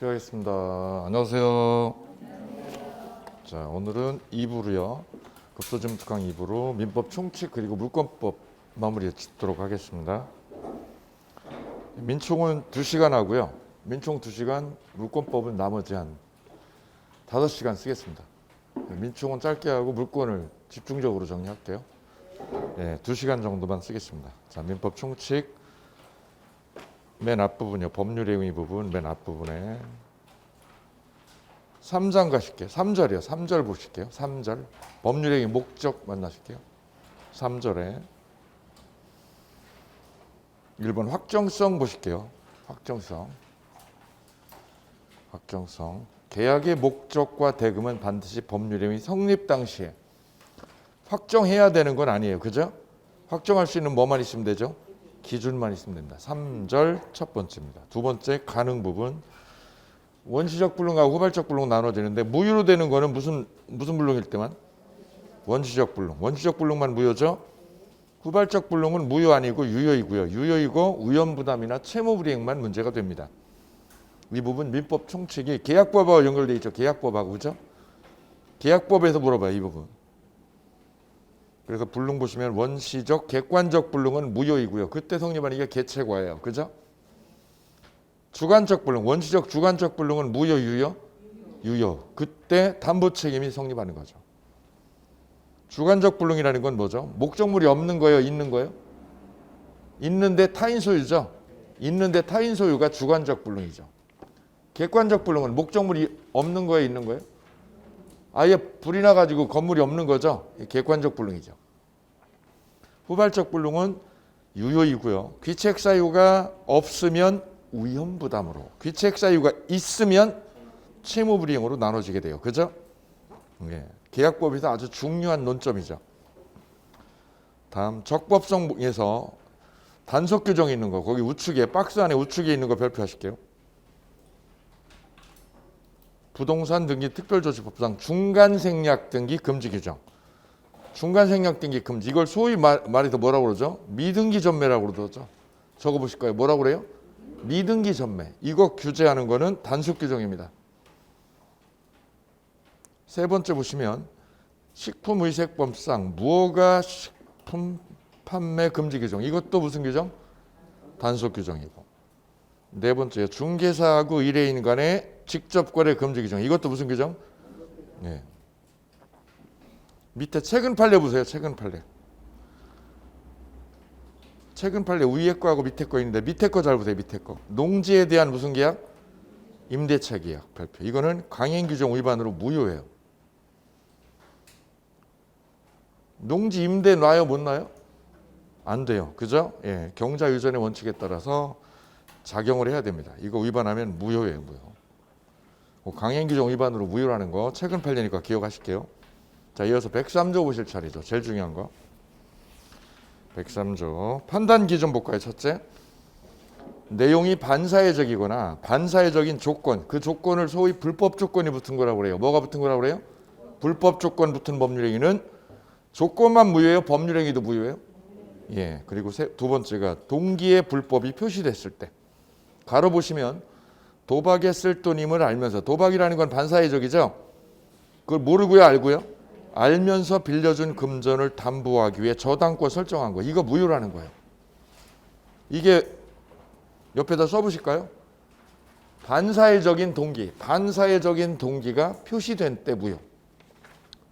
시작하겠습니다. 안녕하세요. 자, 오늘은 2부로요. 급소지문 특강 2부로 민법 총칙 그리고 물권법 마무리 짓도록 하겠습니다. 민총은 2시간 하고요. 민총 2시간, 물권법은 나머지 한 5시간 쓰겠습니다. 민총은 짧게 하고 물권을 집중적으로 정리할게요. 네, 2시간 정도만 쓰겠습니다. 자, 민법 총칙 맨 앞부분이요. 법률 행위 부분 맨 앞부분에 3장 가실게요. 3절이요. 3절 보실게요. 3절. 법률 행위 목적 만나실게요. 3절에 1번 확정성 보실게요. 확정성. 계약의 목적과 대금은 반드시 법률 행위 성립 당시에 확정해야 되는 건 아니에요. 그죠? 확정할 수 있는 뭐만 있으면 되죠? 기준만 있으면 된다. 3절 첫 번째입니다. 두 번째 가능 부분. 원시적 불능하고 후발적 불능 나눠지는데 무효로 되는 거는 무슨 불능일 때만? 원시적 불능. 원시적 불능만 무효죠. 후발적 불능은 무효 아니고 유효이고요. 유효이고 우연부담이나 채무불이행만 문제가 됩니다. 이 부분 민법 총칙이 계약법하고 연결되어 있죠. 계약법하고. 그죠? 계약법에서 물어봐요. 이 부분. 그래서 불능 보시면 원시적, 객관적 불능은 무효이고요. 그때 성립하는 게 계책과예요. 그죠? 주관적 불능, 원시적, 주관적 불능은 무효, 유효? 유효. 그때 담보 책임이 성립하는 거죠. 주관적 불능이라는 건 뭐죠? 목적물이 없는 거예요, 있는 거예요? 있는데 타인 소유죠. 있는데 타인 소유가 주관적 불능이죠. 객관적 불능은 목적물이 없는 거예요, 있는 거예요? 아예 불이 나가지고 건물이 없는 거죠. 객관적 불능이죠. 후발적 불능은 유효이고요. 귀책 사유가 없으면 우연부담으로, 귀책 사유가 있으면 채무불이행으로 나눠지게 돼요. 그죠? 네. 계약법에서 아주 중요한 논점이죠. 다음 적법성에서 단속 규정이 있는 거, 거기 우측에 박스 안에 우측에 있는 거 별표하실게요. 부동산 등기 특별조치법상 중간생략 등기 금지 규정. 중간생략 등기 금지. 이걸 소위 말해서 뭐라고 그러죠? 미등기 전매라고 그러죠. 적어보실 거예요. 뭐라고 그래요? 미등기 전매. 이거 규제하는 거는 단속 규정입니다. 세 번째 보시면 식품의식법상 무허가 식품 판매 금지 규정. 이것도 무슨 규정? 단속 규정이고. 네 번째 중개사하고 의뢰인 간의 직접 거래 금지 규정. 이것도 무슨 규정? 네. 밑에 최근 판례 보세요. 최근 판례. 최근 판례 위에 거하고 밑에 거 있는데 밑에 거 잘 보세요. 밑에 거. 농지에 대한 무슨 계약? 임대차 계약 발표. 이거는 강행 규정 위반으로 무효예요. 농지 임대 놔요? 못 놔요? 안 돼요. 그죠? 예. 경자 유전의 원칙에 따라서 작용을 해야 됩니다. 이거 위반하면 무효예요. 무효. 강행 규정 위반으로 무효라는 거 최근 판례니까 기억하실게요. 자, 이어서 103조 보실 차례죠. 제일 중요한 거. 103조. 판단 기준 볼까요? 첫째. 내용이 반사회적이거나 반사회적인 조건, 그 조건을 소위 불법 조건이 붙은 거라고 그래요. 뭐가 붙은 거라고 그래요? 불법 조건 붙은 법률행위는 조건만 무효예요? 법률행위도 무효예요? 예. 그리고 두 번째가 동기의 불법이 표시됐을 때. 가로 보시면 도박에 쓸 돈임을 알면서, 도박이라는 건 반사회적이죠. 그걸 모르고요, 알고요? 알면서 빌려준 금전을 담보하기 위해 저당권 설정한 거. 이거 무효라는 거예요. 이게 옆에다 써보실까요? 반사회적인 동기. 반사회적인 동기가 표시된 때 무효.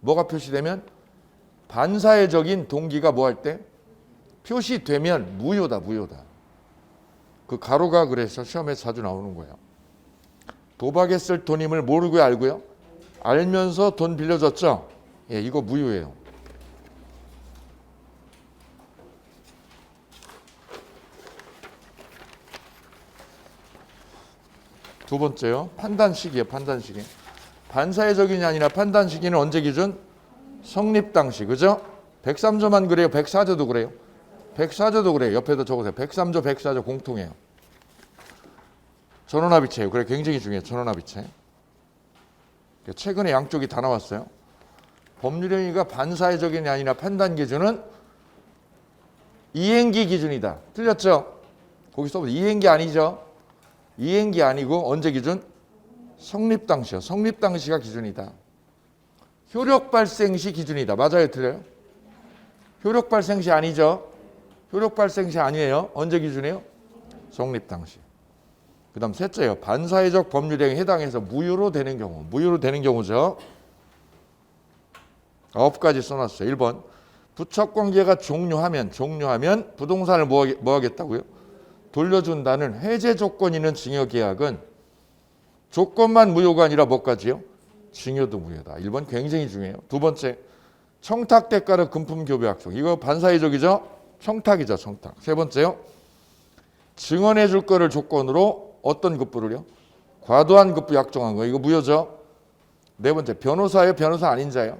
뭐가 표시되면? 반사회적인 동기가 뭐 할 때? 표시되면 무효다. 그 가로가 그래서 시험에 자주 나오는 거예요. 도박에 쓸 돈임을 모르고요, 알고요? 알면서 돈 빌려줬죠? 예, 이거 무효예요. 두 번째요. 판단 시기예요. 판단 시기. 반사회적인이 아니라 판단 시기는 언제 기준? 성립 당시. 그죠? 103조만 그래요? 104조도 그래요? 104조도 그래요. 옆에다 적으세요. 103조, 104조 공통이에요. 전원합의체예요. 그래, 굉장히 중요해요. 전원합의체. 최근에 양쪽이 다 나왔어요. 법률행위가 반사회적인이 아니라 판단 기준은 이행기 기준이다. 틀렸죠? 거기 써보세요. 이행기 아니죠? 이행기 아니고 언제 기준? 성립 당시요. 성립 당시가 기준이다. 효력 발생 시 기준이다. 맞아요, 틀려요? 효력 발생 시 아니죠? 효력 발생 시 아니에요. 언제 기준이에요? 성립 당시. 그다음 셋째요. 반사회적 법률행위에 해당해서 무효로 되는 경우. 무효로 되는 경우죠. 9가지 써놨어요. 1번. 부착관계가 종료하면 부동산을 뭐 하겠다고요? 돌려준다는 해제 조건 있는 증여계약은 조건만 무효가 아니라 뭐까지요? 증여도 무효다. 1번 굉장히 중요해요. 두 번째, 청탁대가를 금품교부약속. 이거 반사회적이죠? 청탁이죠, 청탁. 세 번째요, 증언해 줄 거를 조건으로 어떤 급부를요? 과도한 급부 약정한 거. 이거 무효죠? 네 번째, 변호사예요? 변호사 아닌 자예요?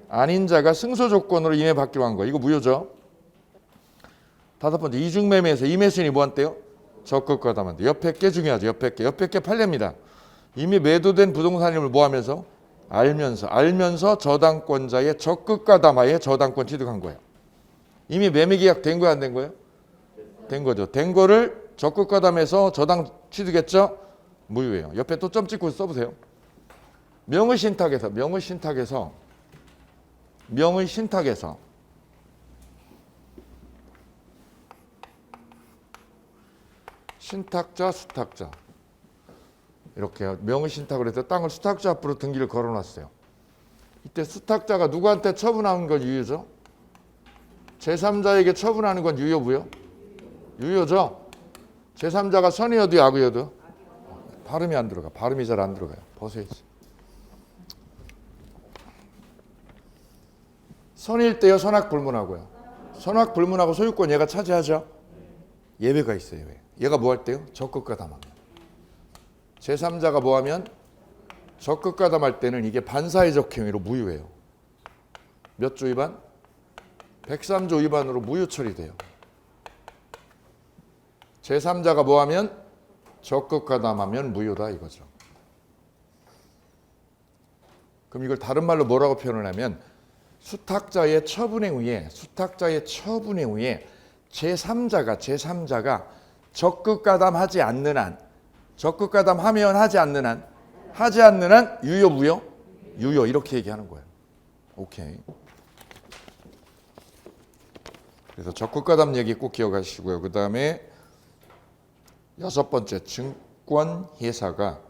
아닌 자가 승소 조건으로 임해받기로 한 거. 이거 무효죠? 다섯 번째, 이중매매에서 임해수인이 뭐 한대요? 적극과담한대. 옆에 게 중요하죠. 옆에 게 판례입니다. 이미 매도된 부동산임을 뭐 하면서? 알면서 저당권자의 적극과담하에 저당권 취득한 거예요. 이미 매매계약 된 거야, 안 된 거예요? 된 거죠. 된 거를 적극과담해서 저당 취득했죠? 무효예요. 옆에 또 점 찍고 써보세요. 명의신탁에서 신탁자, 수탁자 이렇게 명의신탁을 해서 땅을 수탁자 앞으로 등기를 걸어놨어요. 이때 수탁자가 누구한테 처분하는 건 유효죠? 제3자에게 처분하는 건 유효, 무효? 유효죠? 제3자가 선이어도 악의여도? 발음이 안 들어가. 발음이 잘 안 들어가요. 벗어야지. 선일 때요, 선악불문하고요. 선악불문하고 소유권 얘가 차지하죠? 예외가 있어요. 예외. 얘가 뭐 할 때요? 적극과담하면. 제3자가 뭐 하면? 적극과담할 때는 이게 반사회적 행위로 무효예요. 몇 조 위반? 103조 위반으로 무효 처리돼요. 제3자가 뭐 하면? 적극과담하면 무효다 이거죠. 그럼 이걸 다른 말로 뭐라고 표현을 하면 수탁자의 처분에 의해 제3자가 적극과담하지 않는 한, 적극과담하면 하지 않는 한 유효, 무효? 유효. 이렇게 얘기하는 거예요. 오케이. 그래서 적극과담 얘기 꼭 기억하시고요. 그 다음에 6번째, 증권회사가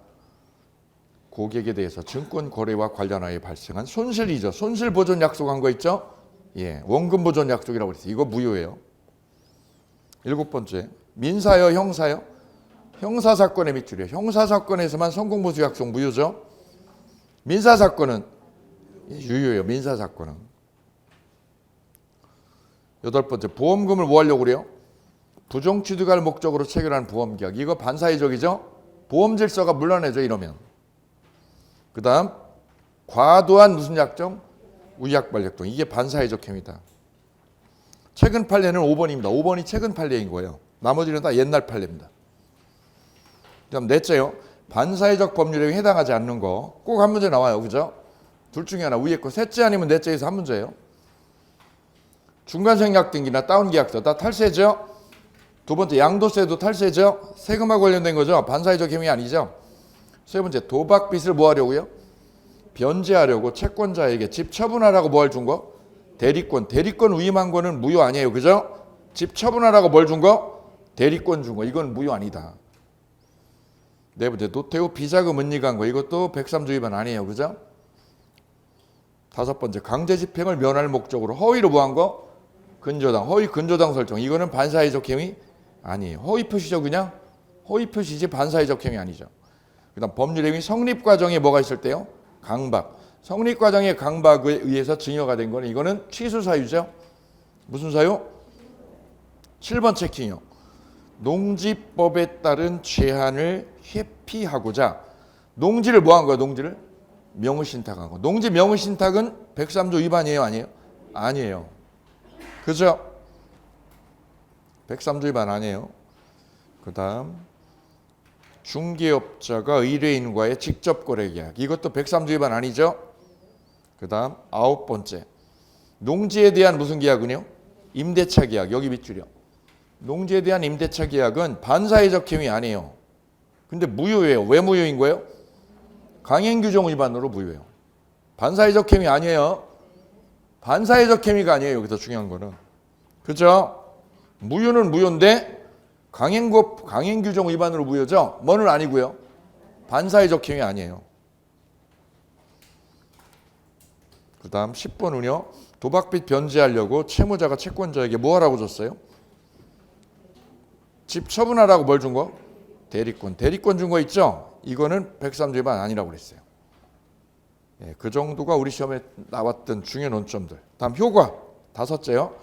고객에 대해서 증권 거래와 관련하여 발생한 손실이죠. 손실 보전 약속한 거 있죠? 예, 원금 보전 약속이라고 그랬어요. 이거 무효예요. 7번째, 민사요, 형사요? 형사 사건의 밑줄이에요. 형사 사건에서만 성공보수 약속 무효죠. 민사 사건은 유효예요. 민사 사건은. 8번째, 보험금을 뭐 하려고 그래요? 부정 취득할 목적으로 체결한 보험계약. 이거 반사회적이죠. 보험 질서가 물러내죠. 이러면. 그 다음 과도한 무슨 약정? 우약발약동. 이게 반사회적 행위다. 최근 판례는 5번입니다. 5번이 최근 판례인 거예요. 나머지는 다 옛날 판례입니다. 그다음 넷째요. 반사회적 법률에 해당하지 않는 거 꼭 한 문제 나와요. 그죠? 둘 중에 하나 위에 거. 셋째 아니면 넷째에서 한 문제예요. 중간생략 등기나 다운계약서 다 탈세죠. 두 번째 양도세도 탈세죠. 세금과 관련된 거죠. 반사회적 행위 아니죠. 세 번째 도박빚을 뭐 하려고요? 변제하려고 채권자에게 집 처분하라고 뭘 준 거? 대리권 위임한 거는 무효 아니에요. 그죠? 집 처분하라고 뭘 준 거? 대리권 준 거. 이건 무효 아니다. 네 번째 노태우 비자금 은닉한 거. 이것도 103조 위반 아니에요. 그죠? 다섯 번째 강제 집행을 면할 목적으로 허위로 뭐 한 거? 허위 근저당 설정. 이거는 반사회적 행위 아니에요. 허위 표시죠. 그냥 허위 표시지 반사회적 행위 아니죠. 그다음 법률행위 성립 과정에 뭐가 있을 때요? 강박. 성립 과정의 강박에 의해서 증여가 된 거는 이거는 취수 사유죠. 무슨 사유? 7번 체킹이요. 농지법에 따른 제한을 회피하고자 농지를 뭐 한 거야? 농지를 명의신탁한 거. 농지 명의신탁은 103조 위반이에요? 아니에요? 아니에요. 그죠? 103조 위반 아니에요. 그 다음 중개업자가 의뢰인과의 직접 거래 계약. 이것도 103조 위반 아니죠? 그 다음 9번째 농지에 대한 무슨 계약은요? 임대차 계약. 여기 밑줄이요. 농지에 대한 임대차 계약은 반사회적 행위 아니에요. 근데 무효예요. 왜 무효인 거예요? 강행규정 위반으로 무효예요. 반사회적 행위 아니에요. 반사회적 행위가 아니에요. 여기서 중요한 거는. 그죠? 무효는 무효인데 강행규정 위반으로 무효죠. 뭐는 아니고요. 반사회적 행위 아니에요. 그 다음 10번은요. 도박빚 변제하려고 채무자가 채권자에게 뭐 하라고 줬어요? 집 처분하라고 뭘 준 거? 대리권. 대리권 준 거 있죠? 이거는 103조 위반 아니라고 그랬어요. 예, 그 정도가 우리 시험에 나왔던 중요 논점들. 다음 효과. 다섯째요.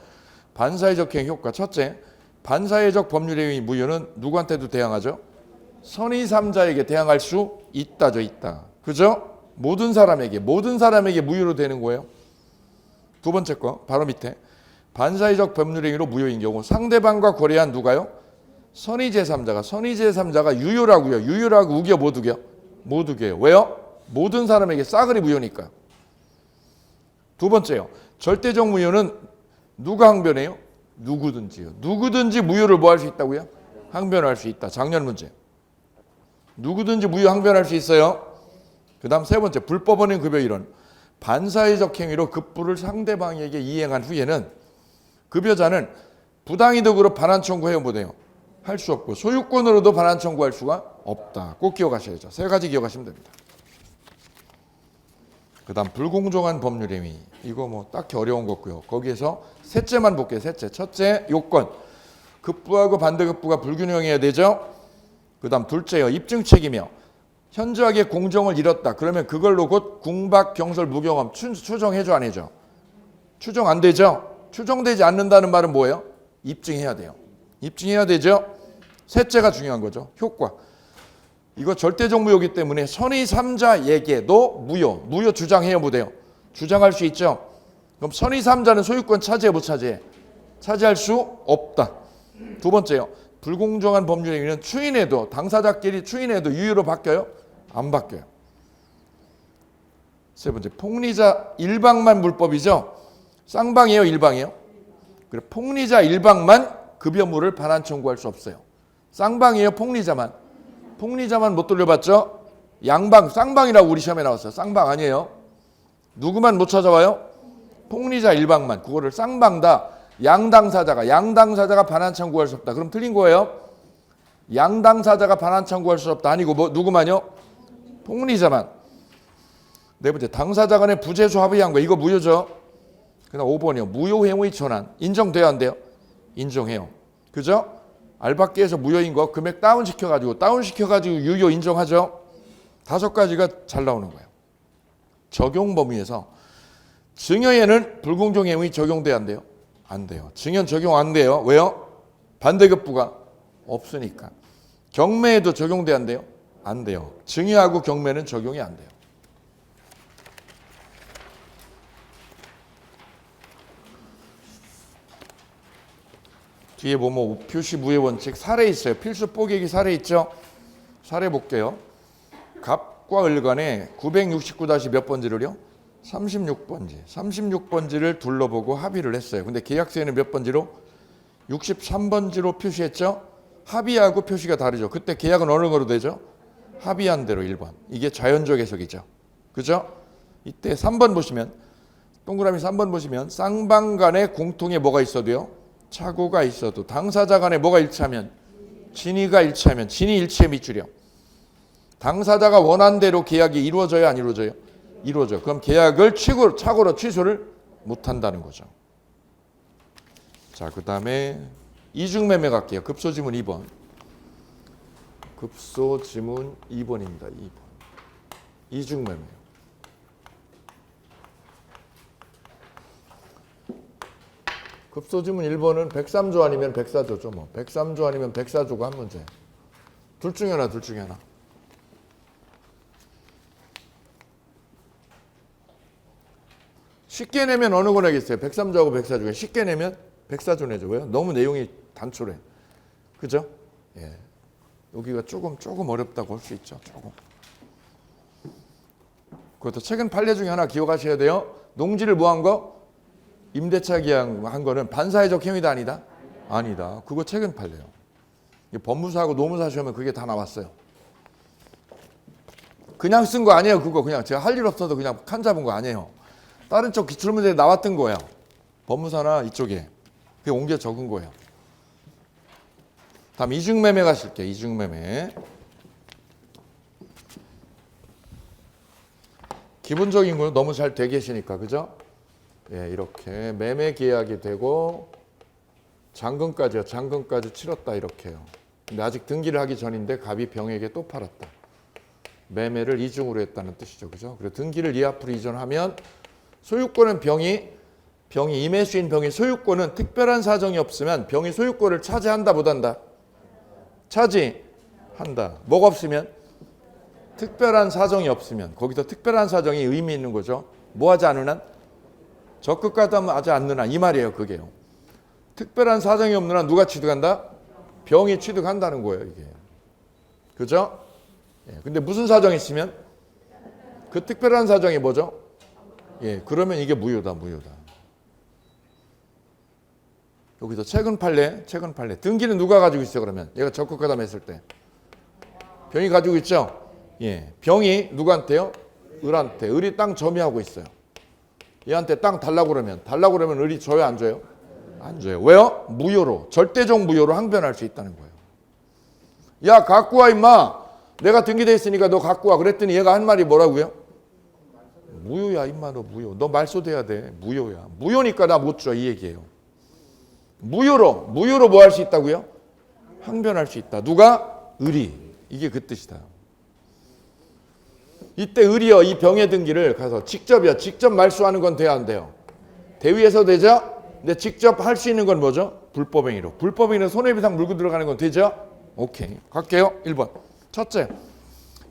반사회적 행위 효과. 첫째, 반사회적 법률행위 무효는 누구한테도 대항하죠? 선의 3자에게 대항할 수 있다죠. 있다. 그죠? 모든 사람에게 무효로 되는 거예요. 두 번째 거 바로 밑에 반사회적 법률행위로 무효인 경우 상대방과 거래한 누가요? 선의 제3자가 유효라고요. 유효라고 우겨 못 우겨? 못 우겨요. 왜요? 모든 사람에게 싸그리 무효니까. 두 번째요. 절대적 무효는 누가 항변해요? 누구든지요. 누구든지 무효를 뭐 할 수 있다고요? 항변할 수 있다. 작년 문제. 누구든지 무효 항변할 수 있어요. 그 다음 세 번째 불법원인 급여 이론. 반사회적 행위로 급부를 상대방에게 이행한 후에는 급여자는 부당이득으로 반환 청구해요 못해요? 할 수 없고 소유권으로도 반환 청구할 수가 없다. 꼭 기억하셔야죠. 세 가지 기억하시면 됩니다. 그 다음 불공정한 법률행위. 이거 뭐 딱히 어려운 거 없고요. 거기에서 셋째만 볼게요. 셋째. 첫째 요건. 급부하고 반대급부가 불균형해야 되죠. 그 다음 둘째요. 입증 책임이요. 현저하게 공정을 잃었다. 그러면 그걸로 곧 궁박, 경설, 무경험 추정해줘 안 해줘? 추정 안 되죠. 추정되지 않는다는 말은 뭐예요? 입증해야 돼요. 입증해야 되죠. 셋째가 중요한 거죠. 효과. 이거 절대적 무효이기 때문에 선의 3자에게도 무효 주장해요 못해요? 주장할 수 있죠. 그럼 선의 3자는 소유권 차지해 못 차지해? 차지할 수 없다. 두 번째요. 불공정한 법률행위는 추인해도 당사자끼리 추인해도 유효로 바뀌어요? 안 바뀌어요. 세 번째 폭리자 일방만 물법이죠. 쌍방이에요 일방이에요? 그래 폭리자 일방만 급여물을 반환 청구할 수 없어요. 쌍방이에요 폭리자만 못 돌려봤죠? 양방 쌍방이라고 우리 시험에 나왔어요. 쌍방 아니에요. 누구만 못 찾아와요? 폭리자 일방만. 그거를 쌍방다. 양당사자가 반환 청구할 수 없다. 그럼 틀린 거예요. 양당사자가 반환 청구할 수 없다. 아니고 뭐 누구만요? 폭리자만. 네 번째 당사자 간의 부재수 합의한 거. 이거 무효죠. 그다음 5번이요. 무효행위 전환. 인정돼야 안 돼요? 인정해요. 그죠? 알바끼에서 무효인 거 금액 다운시켜가지고 유효 인정하죠. 5가지가 잘 나오는 거예요. 적용 범위에서 증여에는 불공정행위 적용돼야 안 돼요? 안 돼요. 증여 적용 안 돼요. 왜요? 반대급부가 없으니까. 경매에도 적용돼야 안 돼요? 안 돼요. 증여하고 경매는 적용이 안 돼요. 뒤에 보면 표시 무효 원칙 사례 있어요. 필수 뽀개기 사례 있죠? 사례 볼게요. 갑과 을 간에 969- 몇 번지를요? 36번지. 36번지를 둘러보고 합의를 했어요. 근데 계약서에는 몇 번지로? 63번지로 표시했죠? 합의하고 표시가 다르죠. 그때 계약은 어느 거로 되죠? 합의한 대로 1번. 이게 자연적 해석이죠. 그죠? 이때 3번 보시면 동그라미 3번 보시면 쌍방 간에 공통에 뭐가 있어도요? 착오가 있어도 당사자 간에 뭐가 일치하면 진위가 일치하면 진위 일치의 밑줄이요. 당사자가 원한 대로 계약이 이루어져요 안 이루어져요? 이루어져. 그럼 계약을 착오로 취소를 못한다는 거죠. 자, 그 다음에 이중매매 갈게요. 급소지문 2번. 급소지문 2번입니다. 2번. 이중매매. 급소지문 1번은 103조 아니면 104조죠. 뭐 103조 아니면 104조가 한 문제. 둘 중에 하나. 쉽게 내면 어느 거 내겠어요? 103조하고 104조. 쉽게 내면 104조 내죠. 왜요? 너무 내용이 단촐해. 그죠? 예. 여기가 조금 어렵다고 할 수 있죠. 조금. 그것도 최근 판례 중에 하나 기억하셔야 돼요. 농지를 뭐 한 거? 임대차 계약한 거는 반사회적 행위다 아니다? 아니다. 그거 최근 판례요. 법무사하고 노무사 시험에 그게 다 나왔어요. 그냥 쓴 거 아니에요. 그거 그냥 제가 할 일 없어서 그냥 칸 잡은 거 아니에요. 다른 쪽 기출문제에 나왔던 거예요. 법무사나 이쪽에. 그게 옮겨 적은 거예요. 다음 이중매매 가실게요. 이중매매. 기본적인 거 너무 잘 돼 계시니까 그죠? 예, 이렇게 매매 계약이 되고 잔금까지요. 잔금까지 치렀다 이렇게요. 근데 아직 등기를 하기 전인데 갑이 병에게 또 팔았다. 매매를 이중으로 했다는 뜻이죠. 그죠? 그리고 등기를 이 앞으로 이전하면 소유권은 병이 임해수인 병이 소유권은 특별한 사정이 없으면 병이 소유권을 차지한다 못한다? 차지한다. 뭐가 없으면? 특별한 사정이 없으면. 거기서 특별한 사정이 의미 있는 거죠. 뭐 하지 않는 한? 적극가담하지 않는 한. 이 말이에요. 그게요. 특별한 사정이 없는 한 누가 취득한다? 병이 취득한다는 거예요. 이게. 그죠? 예, 근데 무슨 사정이 있으면? 그 특별한 사정이 뭐죠? 예, 그러면 이게 무효다. 여기서 최근 판례. 등기는 누가 가지고 있어요, 그러면? 얘가 적극가담했을 때. 병이 가지고 있죠? 예. 병이 누구한테요? 을한테. 을이 땅 점유하고 있어요. 얘한테 땅 달라고 그러면 을이 줘요, 안 줘요? 안 줘요. 왜요? 무효로. 절대적 무효로 항변할 수 있다는 거예요. 야, 갖고 와, 임마. 내가 등기돼 있으니까 너 갖고 와. 그랬더니 얘가 한 말이 뭐라고요? 무효야, 임마, 너 무효. 너 말소돼야 돼. 무효야. 무효니까 나 못 줘. 이 얘기예요. 무효로 뭐 할 수 있다고요? 항변할 수 있다. 누가? 을이. 이게 그 뜻이다. 이때 을이요. 이 병의 등기를 가서 직접 말소하는 건 돼야 안 돼요? 대위에서 되죠? 근데 직접 할 수 있는 건 뭐죠? 불법행위로. 불법행위는 손해배상 물고 들어가는 건 되죠? 오케이. 갈게요. 1번. 첫째.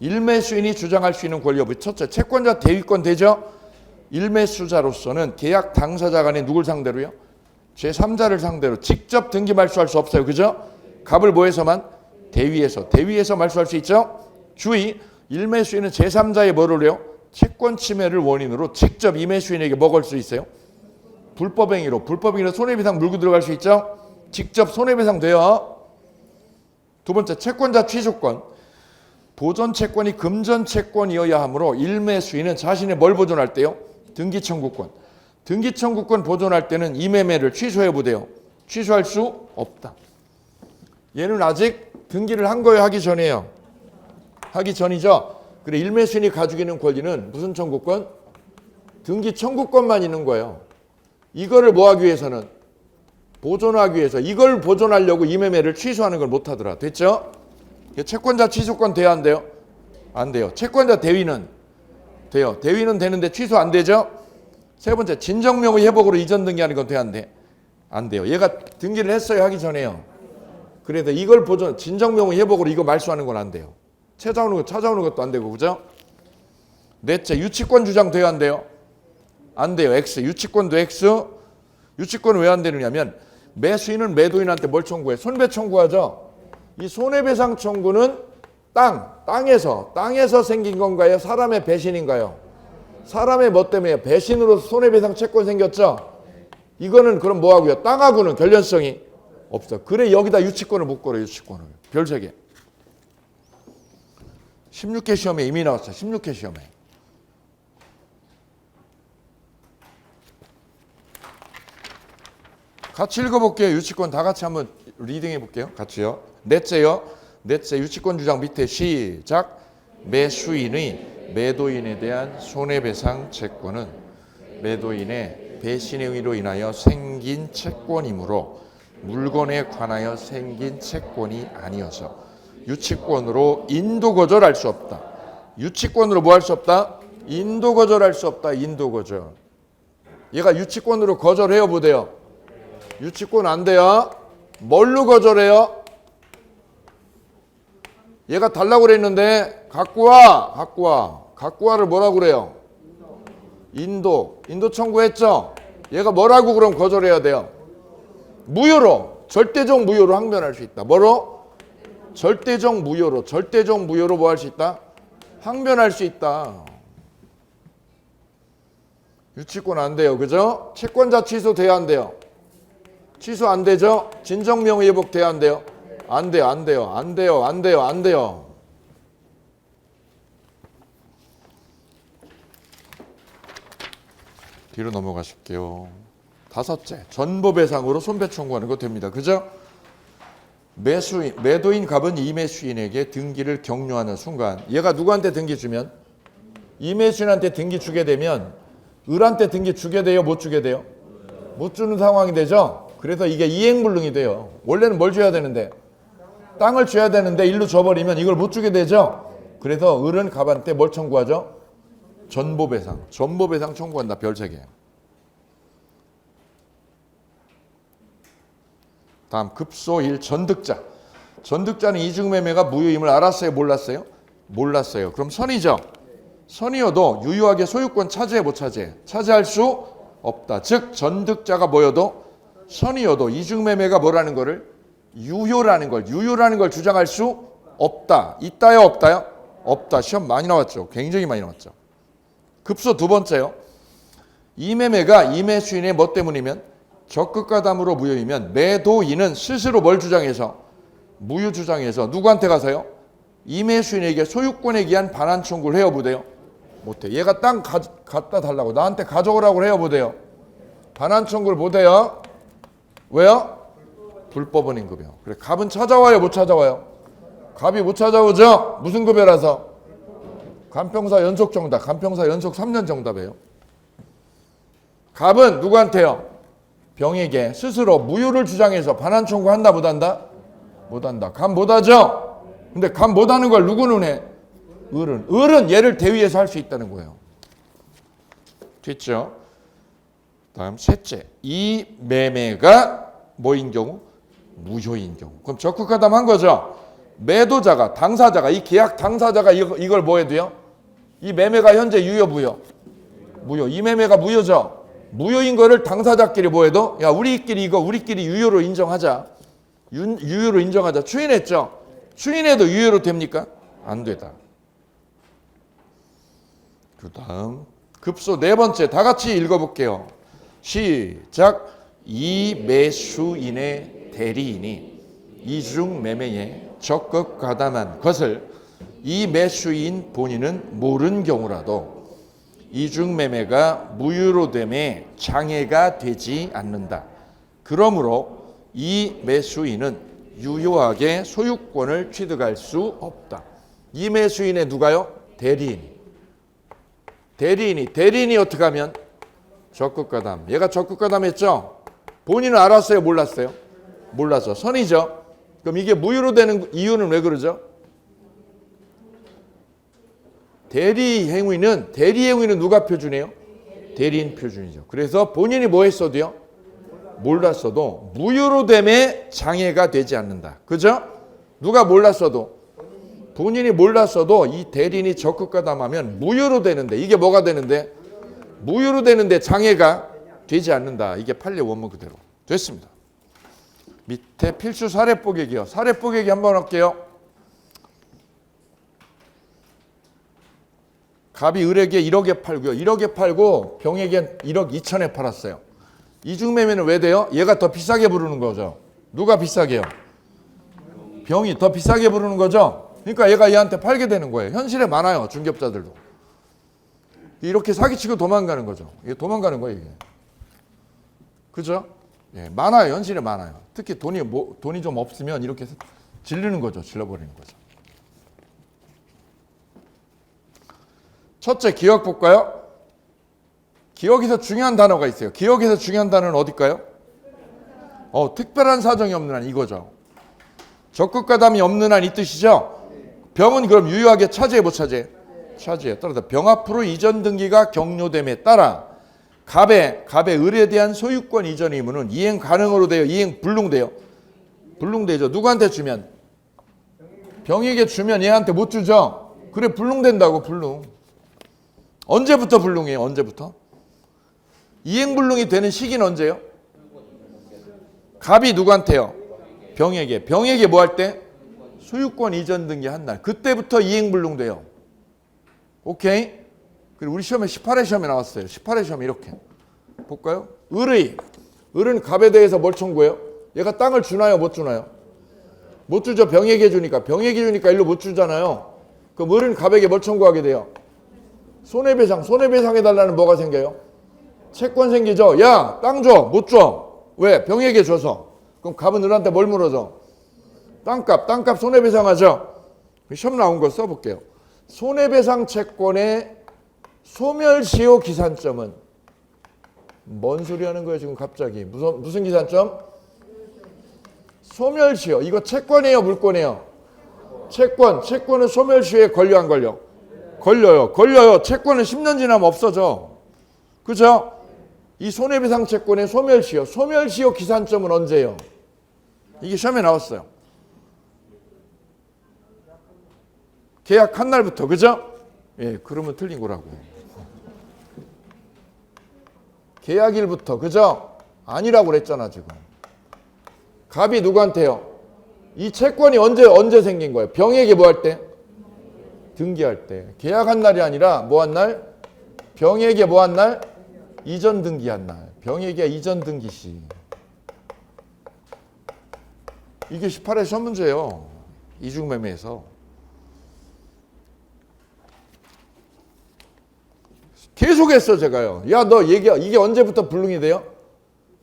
일매수인이 주장할 수 있는 권리 여부. 첫째. 채권자 대위권 되죠? 일매수자로서는 계약 당사자 간에 누굴 상대로요? 제3자를 상대로 직접 등기 말소할 수 없어요. 그죠? 갑을 뭐해서만? 대위에서 말소할 수 있죠? 주의. 일매수인은 제3자의 뭐를 해요? 채권 침해를 원인으로 직접 임매수인에게 뭐 걸 수 있어요? 불법행위로 손해배상 물고 들어갈 수 있죠? 직접 손해배상 돼요. 두 번째, 채권자 취소권. 보존 채권이 금전 채권이어야 하므로 일매수인은 자신의 뭘 보존할 때요? 등기 청구권. 등기 청구권 보존할 때는 이 매매를 취소해 보대요. 취소할 수 없다. 얘는 아직 등기를 한 거예요, 하기 전이에요? 하기 전이죠. 그래, 일매수인이 가지고 있는 권리는 무슨 청구권? 등기 청구권만 있는 거예요. 이거를 뭐 하기 위해서는? 보존하기 위해서. 이걸 보존하려고 이 매매를 취소하는 걸 못 하더라. 됐죠? 채권자 취소권 돼야 안 돼요? 안 돼요. 채권자 대위는 돼요. 대위는 되는데 취소 안 되죠? 세 번째, 진정명의 회복으로 이전 등기하는 건 돼야 안 돼? 안 돼요. 얘가 등기를 했어요, 하기 전에요. 그래서 이걸 진정명의 회복으로 이거 말소하는 건 안 돼요. 찾아오는 것도 안 되고, 그죠? 넷째, 유치권 주장 돼야 안 돼요? 안 돼요. X. 유치권도 X. 유치권은 왜 안 되느냐면 매수인은 매도인한테 뭘 청구해? 손배 청구하죠. 이 손해배상 청구는 땅에서 생긴 건가요? 사람의 배신인가요? 사람의 뭐 때문에? 배신으로 손해배상 채권 생겼죠. 이거는 그럼 뭐 하고요? 땅하고는 관련성이 없어. 그래, 여기다 유치권을 못 걸어요. 유치권을. 별 3개. 16회 시험에 이미 나왔어요. 16회 시험에. 같이 읽어볼게요. 유치권 다 같이 한번 리딩해 볼게요. 같이요. 넷째요. 넷째, 유치권 주장 밑에 시작. 매수인의 매도인에 대한 손해배상 채권은 매도인의 배신의 의로 인하여 생긴 채권이므로 물건에 관하여 생긴 채권이 아니어서 유치권으로 인도 거절할 수 없다. 유치권으로 뭐 할 수 없다? 인도 거절할 수 없다. 인도 거절. 얘가 유치권으로 거절해요, 못해요? 유치권 안 돼요. 뭘로 거절해요? 얘가 달라고 그랬는데 갖고 와를 뭐라고 그래요? 인도 청구했죠? 얘가 뭐라고 그럼 거절해야 돼요? 무효로, 절대적 무효로 항변할 수 있다. 뭐로? 절대적 무효로 뭐 할 수 있다? 항변할 수 있다. 유치권 안 돼요. 그죠? 채권자 취소 돼야 안 돼요? 취소 안 되죠? 진정명의 회복 돼야 안 돼요? 안 돼요. 뒤로 넘어가실게요. 다섯째, 전보배상으로 손배 청구하는 거 됩니다. 그죠? 매도인 갑은 이매수인에게 등기를 격려하는 순간 얘가 누구한테 등기 주면? 이매수인한테 등기 주게 되면 을한테 등기 주게 돼요? 못 주게 돼요? 못 주는 상황이 되죠? 그래서 이게 이행불능이 돼요. 원래는 뭘 줘야 되는데? 땅을 줘야 되는데 일로 줘버리면 이걸 못 주게 되죠? 그래서 을은 갑한테 뭘 청구하죠? 전보배상. 전보배상 청구한다. 별 3개. 다음 급소 1 전득자. 전득자는 이중매매가 무효임을 알았어요? 몰랐어요? 몰랐어요. 그럼 선이죠? 선이어도 유효하게 소유권 차지해 못 차지해? 차지할 수 없다. 즉 전득자가 뭐여도 선이어도 이중매매가 뭐라는 거를? 유효라는 걸 주장할 수 없다. 있다요 없다요? 없다. 시험 많이 나왔죠. 굉장히 많이 나왔죠. 급소 2번째요. 이 매매가 이매수인의 뭐 때문이면? 적극가담으로 무효이면 매도인은 스스로 뭘 주장해서? 무효 주장해서 누구한테 가서요? 이매수인에게 소유권에 기한 반환 청구를 해요 못해요? 못해. 얘가 땅 갖다 달라고 나한테 가져오라고 해요 못해요? 반환 청구를 못해요. 왜요? 불법은 임급이요. 그래 갑은 찾아와요 못 찾아와요? 갑이 못 찾아오죠? 무슨 급여라서? 간평사 연속 정답. 간평사 연속 3년 정답이에요. 갑은 누구한테요? 병에게 스스로 무효를 주장해서 반환 청구한다 못한다? 못한다. 갑 못하죠? 근데 갑 못하는 걸 누구는 해? 을은 얘를 대위해서 할 수 있다는 거예요. 됐죠? 다음 셋째. 이 매매가 뭐인 경우? 무효인 경우. 그럼 적극가담한 거죠? 매도자가 당사자가 이 계약 당사자가 이걸 뭐 해도요? 이 매매가 현재 유효 무효? 무효. 이 매매가 무효죠? 무효인 거를 당사자끼리 뭐 해도 야 우리끼리 유효로 인정하자. 유효로 인정하자. 추인했죠? 추인해도 유효로 됩니까? 안 되다. 그 다음 급소 4번째 다 같이 읽어볼게요. 시작. 이매수인의 대리인이 이중매매에 적극 가담한 것을 이매수인 본인은 모른 경우라도 이중매매가 무효로 됨에 장애가 되지 않는다. 그러므로 이매수인은 유효하게 소유권을 취득할 수 없다. 이매수인의 누가요? 대리인이 어떻게 하면? 적극가담. 얘가 적극가담했죠? 본인은 알았어요? 몰랐어요? 몰랐어. 선이죠? 그럼 이게 무효로 되는 이유는 왜 그러죠? 대리 행위는 누가 표준이에요? 대리인 표준이죠. 그래서 본인이 뭐 했어도요? 몰랐어도 무효로 됨에 장애가 되지 않는다. 그죠? 누가 몰랐어도 본인이 몰랐어도 이 대리인이 적극가담하면 무효로 되는데 이게 뭐가 되는데? 무효로 되는데 장애가 되지 않는다. 이게 판례 원문 그대로 됐습니다. 밑에 필수 사례 뽀개기요. 사례 뽀개기 한번 할게요. 갑이 을에게 1억에 팔고요. 1억에 팔고 병에게 1억 2천에 팔았어요. 이중매매는 왜 돼요? 얘가 더 비싸게 부르는 거죠. 누가 비싸게요? 병이 더 비싸게 부르는 거죠. 그러니까 얘가 얘한테 팔게 되는 거예요. 현실에 많아요. 중개업자들도. 이렇게 사기치고 도망가는 거죠. 이게 도망가는 거예요. 이게. 그죠? 예, 많아요. 현실에 많아요. 특히 돈이 좀 없으면 이렇게 질르는 거죠. 질러버리는 거죠. 첫째 기억 볼까요? 기억에서 중요한 단어가 있어요. 기억에서 중요한 단어는 어딜까요? 특별한 사정이 없는 한 이거죠. 적극가담이 없는 한 이 뜻이죠. 병은 그럼 유효하게 차지해 못 차지해? 차지해. 따라서 병 앞으로 이전 등기가 격려됨에 따라 갑의 을에 대한 소유권 이전 의무는 이행 가능으로 돼요? 이행 불능돼요? 불능되죠. 누구한테 주면? 병에게 주면 얘한테 못 주죠. 그래 불능된다고. 불능. 언제부터 불능해요? 언제부터? 이행불능이 되는 시기는 언제요? 갑이 누구한테요? 병에게 뭐 할 때? 소유권 이전 등기한 날. 그때부터 이행불능 돼요. 오케이? 그리고 우리 시험에 18회 시험에 나왔어요. 18회 시험에 이렇게. 볼까요? 을은 갑에 대해서 뭘 청구해요? 얘가 땅을 주나요? 못 주나요? 못 주죠. 병에게 주니까. 일로 못 주잖아요. 그럼 을은 갑에게 뭘 청구하게 돼요? 손해배상 해달라는 뭐가 생겨요? 채권 생기죠. 야, 땅 줘. 못 줘. 왜? 병에게 줘서. 그럼 갑은 을한테 뭘 물어줘? 땅값. 땅값 손해배상하죠. 시험 나온 거 써볼게요. 손해배상 채권의 소멸시효 기산점은 뭔 소리 하는 거예요 지금 갑자기? 무슨 기산점? 소멸시효. 이거 채권이에요 물권이에요? 채권은 소멸시효에 걸려 안 걸려? 걸려요. 채권은 10년 지나면 없어져. 그죠? 이 손해배상 채권의 소멸시효 기산점은 언제예요? 이게 시험에 나왔어요. 계약한 날부터. 그죠? 예, 그러면 틀린 거라고. 계약일부터. 그죠? 아니라고 그랬잖아 지금. 갑이 누구한테요? 이 채권이 언제 생긴 거예요? 병에게 뭐 할 때? 등기할 때. 계약한 날이 아니라 뭐 한 날? 병에게 뭐 한 날? 이전 등기한 날. 병에게 이전 등기 시. 이게 18회 시험 문제예요. 이중매매에서. 계속했어 제가요. 야, 너 이게 언제부터 불능이 돼요?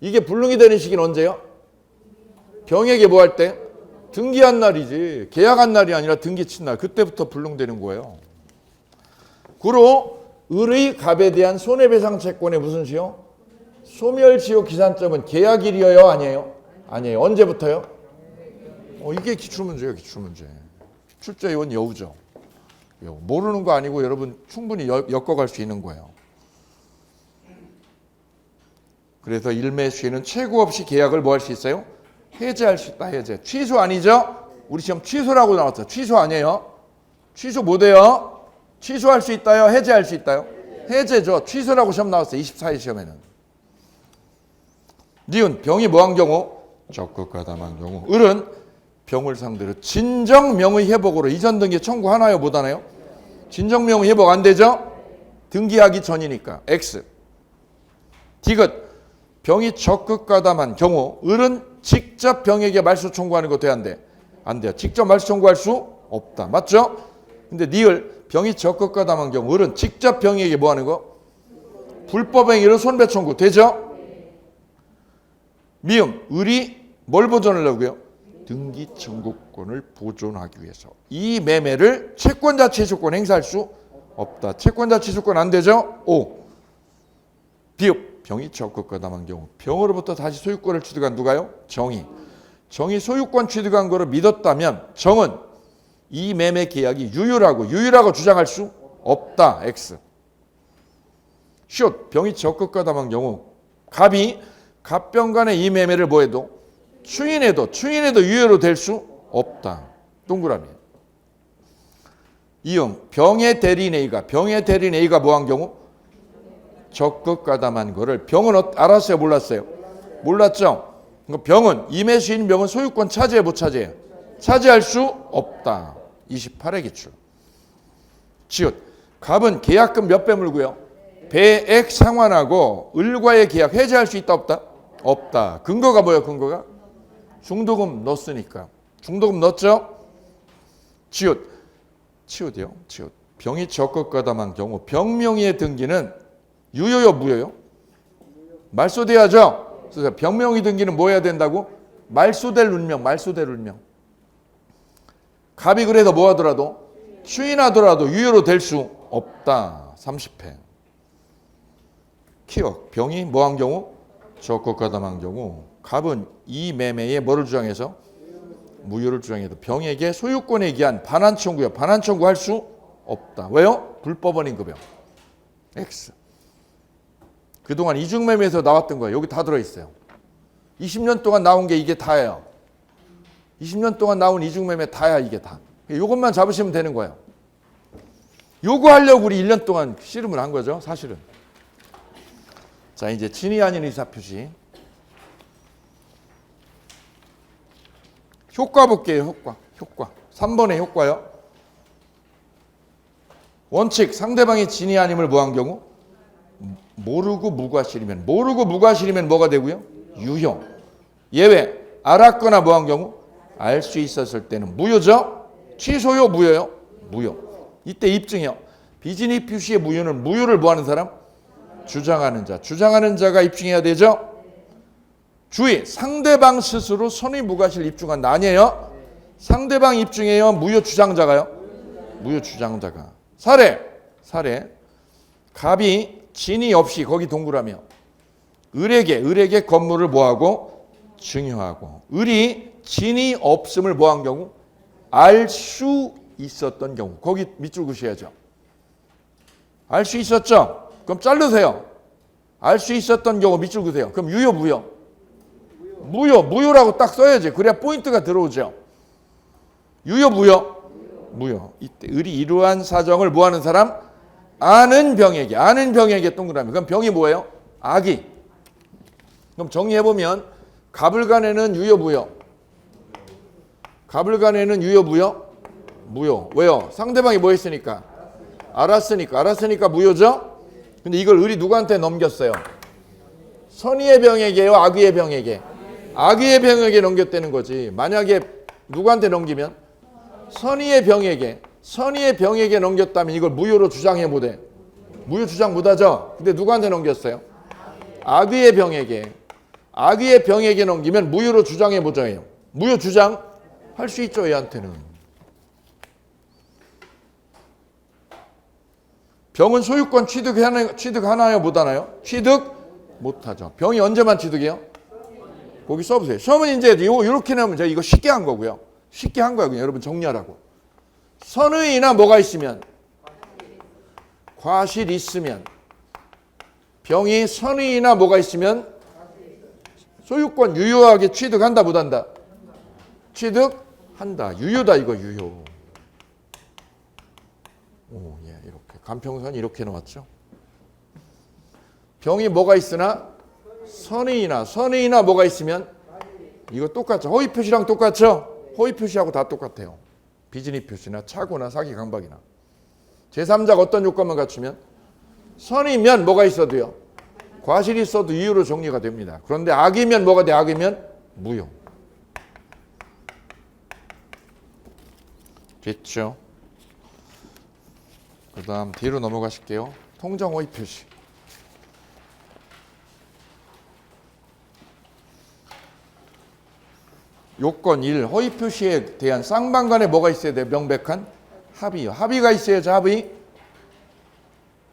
이게 불능이 되는 시기는 언제요? 병에게 뭐 할 때? 등기한 날이지. 계약한 날이 아니라 등기 친 날. 그때부터 불능되는 거예요. 구로 을의 갑에 대한 손해배상 채권의 무슨 시효? 소멸시효 기산점은 계약일이어요? 아니에요? 아니에요. 언제부터요? 이게 기출문제예요. 기출문제. 출제요원 여우죠. 모르는 거 아니고 여러분 충분히 엮어갈 수 있는 거예요. 그래서 일매수에는 최고 없이 계약을 뭐 할 수 있어요? 해제할 수 있다. 해제. 취소 아니죠? 우리 시험 취소라고 나왔어요. 취소 아니에요? 취소 못해요? 취소할 수 있다요? 해제할 수 있다요? 해제죠. 취소라고 시험 나왔어요. 24일 시험에는. 니은 병이 뭐한 경우? 적극가담한 경우. 을은 병을 상대로 진정명의 회복으로 이전 등기 청구하나요? 못하나요? 진정명의 회복 안 되죠? 등기하기 전이니까. X. 디귿. 병이 적극가담한 경우 을은 직접 병에게 말소 청구하는 거 돼? 안 돼? 안 돼요. 직접 말소 청구할 수 없다. 맞죠? 근데 니을 병이 적극가담한 경우 을은 직접 병에게 뭐 하는 거? 불법 행위로 손배 청구 되죠? 미음. 을이 뭘 보존하려고요? 등기 청구권을 보존하기 위해서. 이 매매를 채권자 취소권 행사할 수 없다. 채권자 취소권 안 되죠? 오. 비읍. 병이 적극가담한 경우 병으로부터 다시 소유권을 취득한 누가요? 정이. 정이 소유권 취득한 거를 믿었다면 정은 이 매매 계약이 유효라고 주장할 수 없다. X. 숏. 병이 적극가담한 경우 갑이 갑병 간의 이 매매를 뭐해도 추인해도 유효로 될 수 없다. 동그라미. 이응. 병의 대리인 A가 뭐한 경우? 적극가담한 거를 병은 알았어요? 몰랐어요? 몰랐죠? 병은 임의수인 병은 소유권 차지해 못 차지해요? 차지할 수 없다. 28회 기출. 지읒. 갑은 계약금 몇 배 물고요? 배액 상환하고 을과의 계약 해지할 수 있다 없다? 없다. 근거가 뭐예요? 근거가? 중도금 넣었으니까. 중도금 넣었죠? 지읒. 치읒이요. 치읒. 병이 적극가담한 경우 병명의의 등기는 유효요 무효요? 말소돼야죠. 그래서 병명의 등기는 뭐 해야 된다고? 말소될 운명. 갑이 그래서 뭐 하더라도 추인하더라도 유효로 될 수 없다. 30회. 키역. 병이 뭐한 경우? 적극가담한 경우 갑은 이 매매에 뭐를 주장해서? 무효를 주장해도 병에게 소유권에 기한 반환 청구요. 반환 청구할 수 없다. 왜요? 불법원인 급여. X. 그동안 이중매매에서 나왔던 거예요. 여기 다 들어있어요. 20년 동안 나온 게 이게 다예요. 20년 동안 나온 이중매매 다야 이게 다. 이것만 잡으시면 되는 거예요. 요거 하려고 우리 1년 동안 씨름을 한 거죠. 사실은. 자, 이제 진위 아닌 의사표시. 효과 볼게요. 효과. 3번의 효과요. 원칙. 상대방이 진위 아님을 뭐한 경우? 모르고 무과실이면 뭐가 되고요? 유효. 예외. 알았거나 뭐한 경우? 알 수 있었을 때는 무효죠? 취소요? 무효요? 무효. 이때 입증이요. 비진입 표시의 무효는 무효를 뭐하는 사람? 주장하는 자. 주장하는 자가 입증해야 되죠? 주의, 상대방 스스로 선의무과실 입증한다. 아니에요? 상대방 입증해요? 무효 주장자가요? 무효 주장자가. 사례. 갑이 진이 없이 거기 동그라미요. 을에게 건물을 뭐하고? 증여하고. 을이 진이 없음을 뭐한 경우? 알 수 있었던 경우. 거기 밑줄 그으셔야죠. 알 수 있었죠? 그럼 자르세요. 알 수 있었던 경우 밑줄 그으세요. 그럼 유효, 무효? 무효라고 딱 써야지. 그래야 포인트가 들어오죠. 유효, 무효. 이때 을이 이러한 사정을 뭐하는 사람? 아는 병에게 동그라미. 그럼 병이 뭐예요? 악이. 그럼 정리해보면 갑을간에는 유효, 무효? 갑을간에는 유효, 무효. 왜요? 상대방이 뭐 했으니까? 알았으니까 무효죠? 근데 이걸 을이 누구한테 넘겼어요? 선의의 병에게요, 악의의 병에게? 악의의 병에게 넘겼다는 거지. 만약에 누구한테 넘기면? 선의의 병에게 넘겼다면 이걸 무효로 주장해 못해. 무효 주장 못하죠? 근데 누구한테 넘겼어요? 악의의 병에게 넘기면 무효로 주장해 보자예요. 무효 주장 할 수 있죠, 얘한테는. 병은 소유권 취득하나요, 못하나요? 취득 못하죠. 병이 언제만 취득해요? 거기 써보세요. 시험은 이제 이렇게 나오면 제가 이거 쉽게 한 거고요. 쉽게 한 거예요. 그냥 여러분 정리하라고. 선의나 뭐가 있으면? 과실 있으면. 병이 선의나 뭐가 있으면? 소유권 유효하게 취득한다, 못한다? 취득한다. 유효다, 이거 유효. 오, 예, 이렇게. 간평선 이렇게 나왔죠. 병이 뭐가 있으나? 선의나 뭐가 있으면? 이거 똑같죠. 허위 표시랑 똑같죠? 허위 표시하고 다 똑같아요. 비진입 표시나 착오나 사기 강박이나. 제3자가 어떤 요건만 갖추면? 선이면 뭐가 있어도요? 과실이 있어도 유효로 정리가 됩니다. 그런데 악이면 뭐가 돼? 악이면 무효. 됐죠? 그 다음 뒤로 넘어가실게요. 통정 허위 표시. 요건 1. 허위 표시에 대한 쌍방간에 뭐가 있어야 돼요? 명백한 합의요. 합의가 있어야죠. 합의.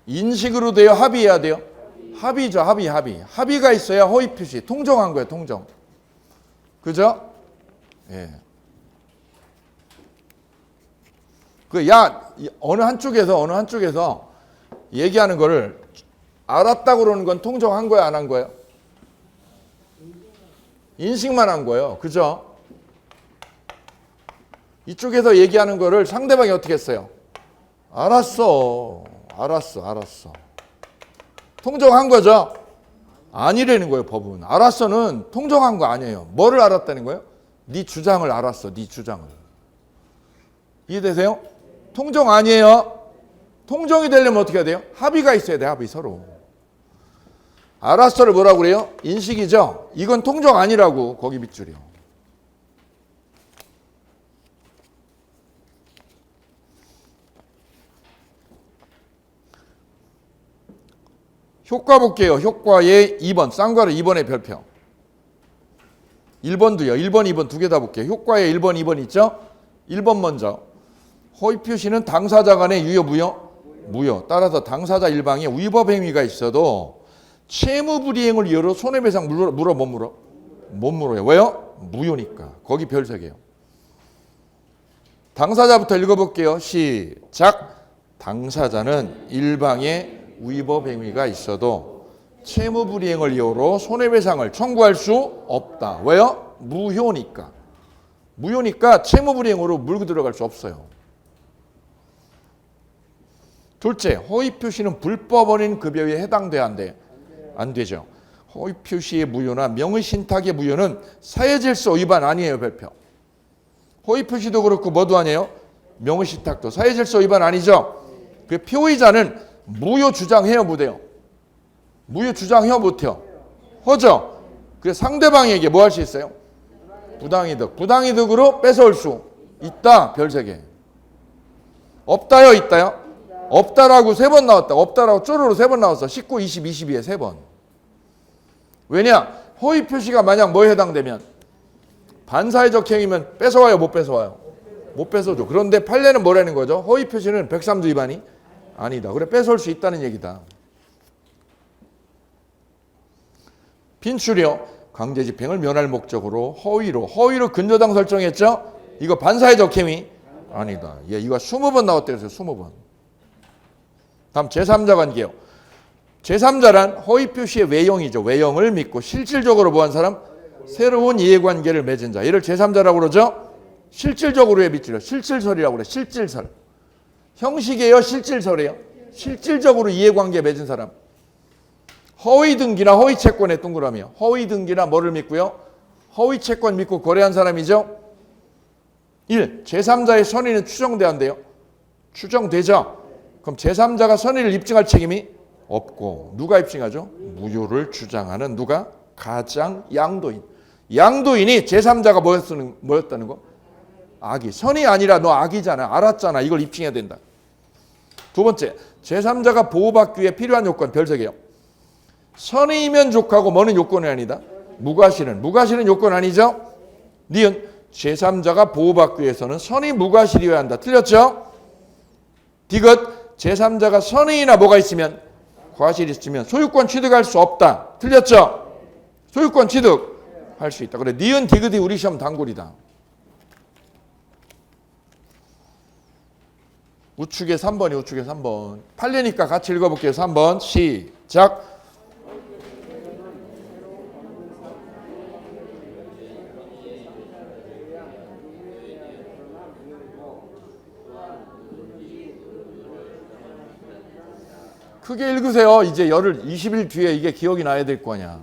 인식으로 돼요? 합의해야 돼요? 합의죠. 합의. 합의가 있어야 허위 표시. 통정한 거예요. 통정. 그죠? 예. 어느 한쪽에서 얘기하는 거를 알았다고 그러는 건 통정한 거야, 안 한 거예요? 인식만 한 거예요. 그죠? 이쪽에서 얘기하는 거를 상대방이 어떻게 했어요? 알았어. 통정한 거죠? 아니라는 거예요, 법은. 알았어는 통정한 거 아니에요. 뭐를 알았다는 거예요? 네 주장을 알았어, 네 주장을. 이해되세요? 통정 아니에요. 통정이 되려면 어떻게 해야 돼요? 합의가 있어야 돼, 합의 서로. 알았어를 뭐라고 그래요? 인식이죠? 이건 통정 아니라고, 거기 밑줄이요. 효과 볼게요. 효과의 2번, 쌍괄호 2번의 별표. 1번도요. 1번, 2번 두 개 다 볼게요. 효과의 1번, 2번 있죠? 1번 먼저. 허위 표시는 당사자 간의 유효, 무효. 따라서 당사자 일방에 위법 행위가 있어도 채무 불이행을 이유로 손해배상 물어 못 물어? 못 물어요. 왜요? 무효니까. 거기 별 3개요. 당사자부터 읽어볼게요. 시작. 당사자는 일방에 위법 행위가 있어도 채무 불이행을 이유로 손해배상을 청구할 수 없다. 왜요? 무효니까. 무효니까 채무 불이행으로 물고 들어갈 수 없어요. 둘째, 허위 표시는 불법원인 급여에 해당돼야 안 돼? 안 되죠. 허위 표시의 무효나 명의신탁의 무효는 사회질서 위반 아니에요, 별표. 허위 표시도 그렇고 뭐도 아니에요? 명의신탁도 사회질서 위반 아니죠. 그 표의자는 무효 주장해요, 못해요? 무효 주장해요, 못해요? 허죠. 그래서 상대방에게 뭐 할 수 있어요? 부당이득. 부당이득으로 뺏어올 수 있다, 별 3개. 없다요, 있다요? 없다라고 3번 나왔다. 없다라고 쪼르르 3번 나왔어. 19, 20, 22에 3번. 왜냐? 허위 표시가 만약 뭐에 해당되면 반사회적 행위면 뺏어와요, 못 뺏어와요? 못 뺏어줘. 그런데 판례는 뭐라는 거죠? 허위 표시는 103조 위반이 아니다. 그래, 뺏어올 수 있다는 얘기다. 빈출이요. 강제 집행을 면할 목적으로 허위로 근저당 설정했죠? 이거 반사회적 행위 아니다. 예, 이거 20번 나왔대요. 20번. 다음 제3자 관계요. 제3자란 허위 표시의 외형이죠. 외형을 믿고 실질적으로 뭐한 사람? 새로운 이해관계를 맺은 자. 얘를 제3자라고 그러죠? 실질적으로의 밑줄이요. 실질설이라고 그래. 실질설. 형식이에요? 실질설이에요? 실질적으로 이해관계 맺은 사람. 허위 등기나 허위 채권의 동그라미요. 허위 등기나 뭐를 믿고요? 허위 채권 믿고 거래한 사람이죠. 1. 제3자의 선의는 추정돼야한대요. 추정되죠. 그럼 제3자가 선의를 입증할 책임이 없고 누가 입증하죠? 무효를 주장하는 누가? 가장 양도인. 양도인이 제3자가 뭐였다는 거? 악의. 선이 아니라 너 악이잖아. 알았잖아. 이걸 입증해야 된다. 두 번째, 제3자가 보호받기 위해 필요한 요건 별색이에요. 선의이면 족하고 뭐는 요건이 아니다. 무과실은 요건 아니죠. 니은 제3자가 보호받기 위해서는 선의 무과실이어야 한다. 틀렸죠? 디귿 제3자가 선의나 뭐가 있으면 과실이 있으면 소유권 취득할 수 없다. 틀렸죠? 소유권 취득할 수 있다. 그래 니은 디귿이 우리 시험 단골이다. 우측에 3번이 우측에 3번. 판례니까 같이 읽어볼게요. 3번 시작. 크게 읽으세요. 이제 열흘 20일 뒤에 이게 기억이 나야 될 거 아니야.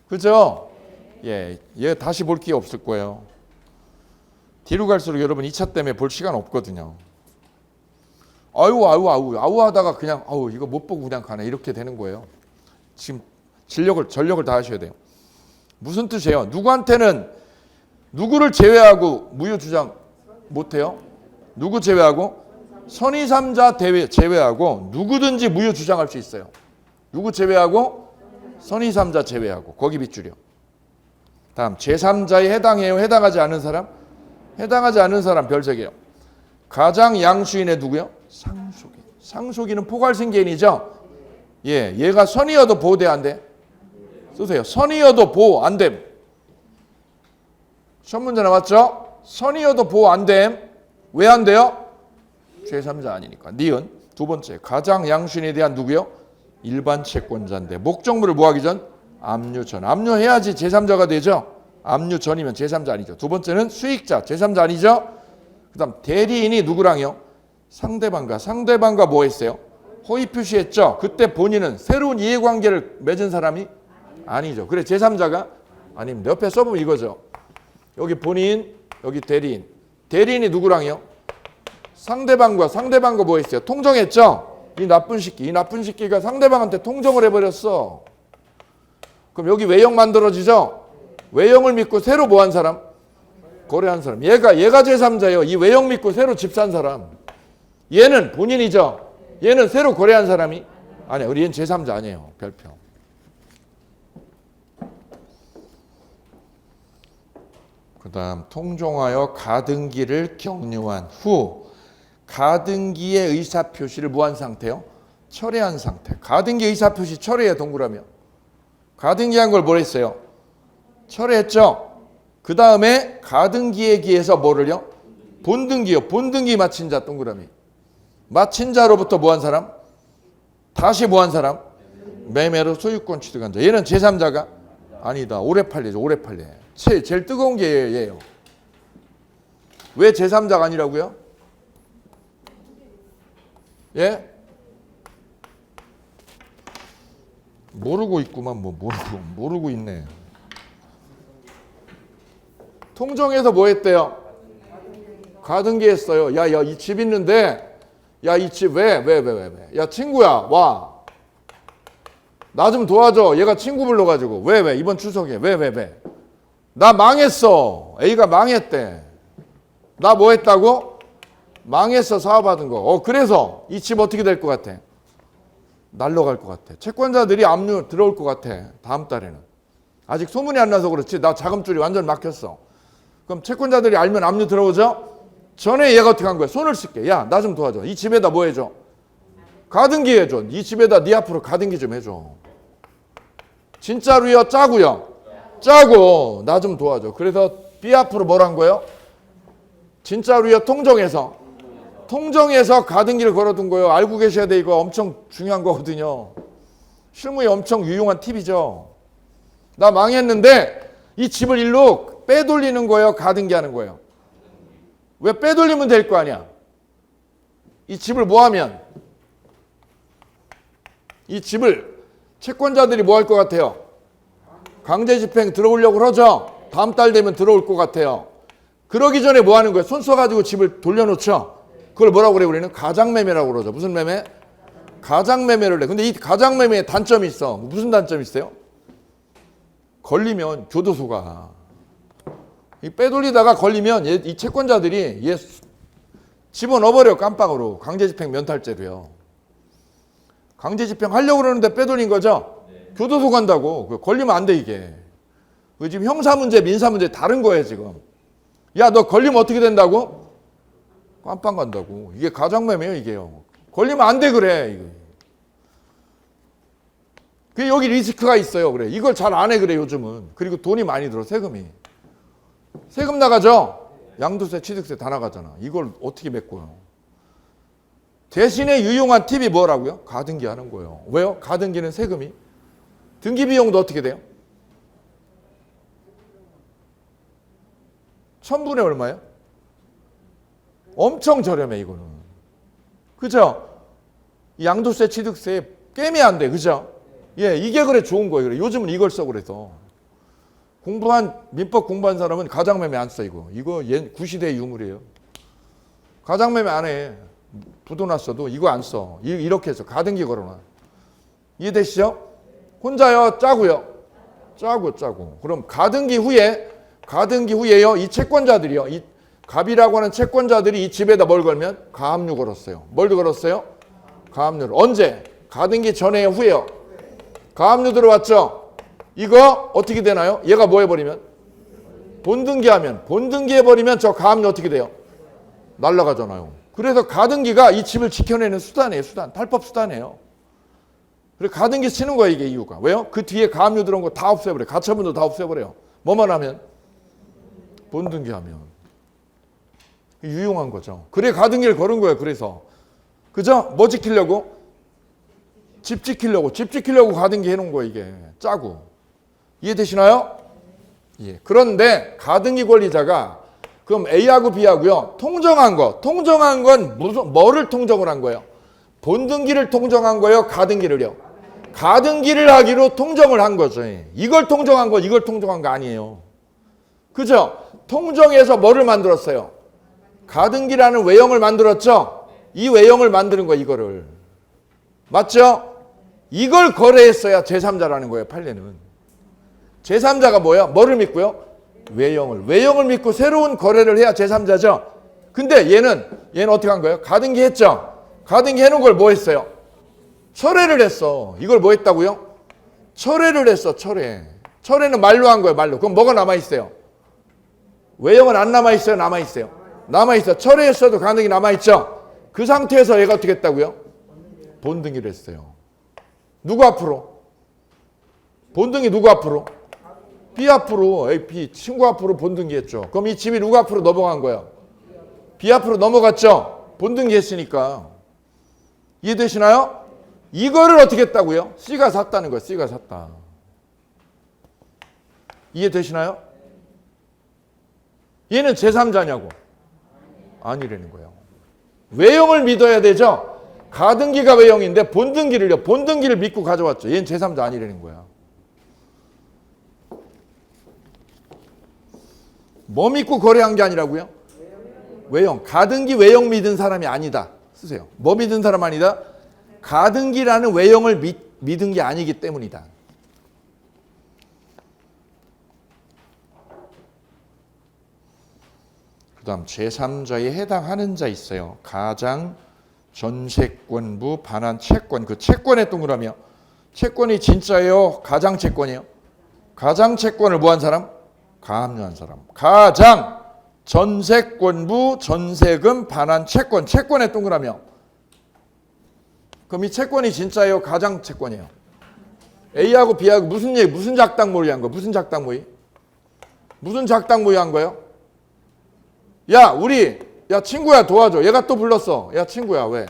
그죠? 예, 얘 다시 볼 기회 없을 거예요. 뒤로 갈수록 여러분 2차 때문에 볼 시간 없거든요. 아우 하다가 그냥 이거 못 보고 그냥 가네 이렇게 되는 거예요. 지금 전력을 다 하셔야 돼요. 무슨 뜻이에요? 누구한테는 누구를 제외하고 무효 주장 못 해요? 누구 제외하고? 선의 3자 제외하고 누구든지 무효 주장할 수 있어요. 누구 제외하고? 선의 3자 제외하고. 거기 밑줄이요. 다음 제3자에 해당해요? 해당하지 않은 사람? 해당하지 않은 사람 별색이에요. 가장 양수인의 누구요? 상속인. 상속인은 포괄생계인이죠. 예, 얘가 선의여도 보호돼야 안 돼? 쓰세요. 선의여도 보호 안 됨. 시험 문제 나왔죠? 선의여도 보호 안 됨. 왜 안 돼요? 제3자 아니니까. 니은 두 번째 가장 양수인에 대한 누구요? 일반 채권자인데 목적물을 뭐하기 전? 압류전. 압류해야지 제3자가 되죠. 압류 전이면 제3자 아니죠. 두 번째는 수익자 제3자 아니죠. 그 다음 대리인이 누구랑요? 상대방과 뭐 했어요? 허위 표시했죠. 그때 본인은 새로운 이해관계를 맺은 사람이 아니죠. 그래 제3자가 아닙니다. 옆에 써보면 이거죠. 여기 본인 여기 대리인. 대리인이 누구랑요? 상대방과 뭐 했어요? 통정했죠. 이 나쁜 새끼가 상대방한테 통정을 해버렸어. 그럼 여기 외형 만들어지죠. 외형을 믿고 새로 뭐 한 사람? 거래한 사람. 얘가 제3자예요. 이 외형 믿고 새로 집 산 사람. 얘는 본인이죠. 얘는 새로 거래한 사람이 아니야. 우리 얘는 제3자 아니에요. 별표. 그 다음 통정하여 가등기를 격려한 후 가등기의 의사표시를 뭐한 상태요? 철회한 상태. 가등기 의사표시 철회해 동그라미요. 가등기한 걸 뭘 했어요? 철회했죠. 그 다음에 가등기에 기해서 뭐를요? 본등기요. 본등기 마친 자 동그라미. 마친 자로부터 뭐한 사람? 다시 뭐한 사람? 매매로 소유권 취득한 자. 얘는 제3자가 아니다. 오래 팔리죠. 오래 팔려. 제일 뜨거운 게 얘예요. 왜 제3자가 아니라고요? 예? 모르고 있구만. 모르고 있네. 통정에서 뭐 했대요? 가등기 했어요. 야, 이 집 있는데, 야, 이 집 왜? 야, 친구야, 와. 나 좀 도와줘. 얘가 친구 불러가지고. 왜? 이번 추석에. 왜? 나 망했어. A가 망했대. 나 뭐 했다고? 망했어, 사과받은 거. 그래서 이 집 어떻게 될 것 같아? 날라갈 것 같아. 채권자들이 압류 들어올 것 같아. 다음 달에는. 아직 소문이 안 나서 그렇지. 나 자금줄이 완전 막혔어. 그럼 채권자들이 알면 압류 들어오죠? 전에 얘가 어떻게 한 거야? 손을 쓸게. 야, 나 좀 도와줘. 이 집에다 뭐 해줘? 가등기 해줘. 이 집에다 네 앞으로 가등기 좀 해줘. 진짜로요? 짜고요? 짜고. 나 좀 도와줘. 그래서 B 앞으로 뭘 한 거예요? 진짜로요? 통정해서. 통정해서 가등기를 걸어둔 거예요. 알고 계셔야 돼. 이거 엄청 중요한 거거든요. 실무에 엄청 유용한 팁이죠. 나 망했는데 이 집을 일로 빼돌리는 거예요? 가등기 하는 거예요? 왜 빼돌리면 될 거 아니야? 이 집을 뭐 하면? 이 집을 채권자들이 뭐 할 것 같아요? 강제집행 들어오려고 그러죠? 다음 달 되면 들어올 것 같아요. 그러기 전에 뭐 하는 거예요? 손 써가지고 집을 돌려놓죠? 그걸 뭐라고 그래요? 우리는 가장매매라고 그러죠. 무슨 매매? 가장매매를 해. 근데 이 가장매매에 단점이 있어. 무슨 단점이 있어요? 걸리면 교도소가. 이 빼돌리다가 걸리면 이 채권자들이 얘 집어넣어버려. 깜빡으로. 강제집행 면탈죄로요. 강제집행 하려고 그러는데 빼돌린 거죠? 교도소 간다고. 걸리면 안 돼 이게. 지금 형사문제 민사문제 다른 거예요 지금. 야, 너 걸리면 어떻게 된다고? 깜빵 간다고. 이게 가장매매예요 이게요. 걸리면 안 돼 그래. 그 여기 리스크가 있어요. 그래. 이걸 잘 안 해 그래 요즘은. 그리고 돈이 많이 들어 세금이. 세금 나가죠? 양도세 취득세 다 나가잖아. 이걸 어떻게 메꿔요? 대신에 유용한 팁이 뭐라고요? 가등기 하는 거예요. 왜요? 가등기는 세금이. 등기 비용도 어떻게 돼요? 1000분의 얼마예요? 엄청 저렴해 이거는. 그죠? 양도세 취득세 깨면 안 돼. 그죠? 예, 이게 그래 좋은 거예요. 그래. 요즘은 이걸 써 그래서. 민법 공부한 사람은 가장매매 안 써 이거. 이거 구시대의 유물이에요. 가장매매 안 해. 부도났어도 이거 안 써. 이렇게 해서 가등기 걸어놔. 이해되시죠? 혼자요? 짜고요? 짜고. 그럼 가등기 후에요. 이 채권자들이요. 이 갑이라고 하는 채권자들이 이 집에다 뭘 걸면? 가압류 걸었어요. 뭘 걸었어요? 가압류를. 언제? 가등기 전에요? 후에요? 가압류 들어왔죠? 이거 어떻게 되나요? 얘가 뭐 해버리면? 본등기하면. 본등기해버리면 저 가압류 어떻게 돼요? 날라가잖아요. 그래서 가등기가 이 집을 지켜내는 수단이에요. 탈법 수단이에요. 그래서 가등기 쓰는 거예요. 이게 이유가. 왜요? 그 뒤에 가압류 들어온 거 다 없애버려요. 가처분도 다 없애버려요. 뭐만 하면? 본등기하면. 유용한 거죠. 그래 가등기를 걸은 거예요. 그래서. 그죠? 뭐 지키려고? 집 지키려고 가등기 해놓은 거예요. 이게. 짜고. 이해되시나요? 예. 그런데 가등기 권리자가 그럼 A하고 B하고요. 통정한 건 뭐를 통정을 한 거예요? 본등기를 통정한 거예요? 가등기를요? 가등기를 하기로 통정을 한 거죠. 이걸 통정한 거 아니에요. 그죠? 통정해서 뭐를 만들었어요? 가등기라는 외형을 만들었죠? 이 외형을 만드는 거 이거를. 맞죠? 이걸 거래했어야 제3자라는 거예요. 판례는. 제3자가 뭐야? 뭐를 믿고요? 외형을 믿고 새로운 거래를 해야 제3자죠. 근데 얘는 어떻게 한 거예요? 가등기 했죠? 가등기 해놓은 걸 뭐 했어요? 철회를 했어. 이걸 뭐 했다고요? 철회를 했어. 철회는 말로 한 거예요. 말로. 그럼 뭐가 남아있어요? 외형은 안 남아있어요? 남아있어요? 남아있어. 철회했어도 가등기 남아있죠? 그 상태에서 얘가 어떻게 했다고요? 본등기를 했어요. 누구 앞으로? 본등기 누구 앞으로? B 앞으로. B 친구 앞으로 본등기 했죠. 그럼 이 집이 누구 앞으로 넘어간 거예요? B 앞으로 넘어갔죠? 본등기 했으니까. 이해되시나요? 이거를 어떻게 했다고요? C가 샀다는 거예요. C가 샀다. 이해되시나요? 얘는 제3자냐고? 아니라는 거예요. 외형을 믿어야 되죠? 가등기가 외형인데 본등기를 믿고 가져왔죠. 얘는 제3자 아니라는 거야. 뭐 믿고 거래한 게 아니라고요? 외형. 가등기 외형 믿은 사람이 아니다. 쓰세요. 뭐 믿은 사람 아니다? 가등기라는 외형을 믿은 게 아니기 때문이다. 그다음 제3자에 해당하는 자 있어요. 가장, 전세권부, 반환 채권. 그 채권의 동그라미요. 채권이 진짜예요? 가장 채권이요? 가장 채권을 뭐 한 사람? 가압류한 사람. 가장, 전세권부, 전세금, 반환 채권. 채권의 동그라미요. 그럼 이 채권이 진짜예요? 가장 채권이에요? A하고 B하고 무슨 작당 모의 한 거? 무슨 작당 모의? 무슨 작당 모의 한 거예요? 야 친구야 도와줘. 얘가 또 불렀어. 야 친구야 왜?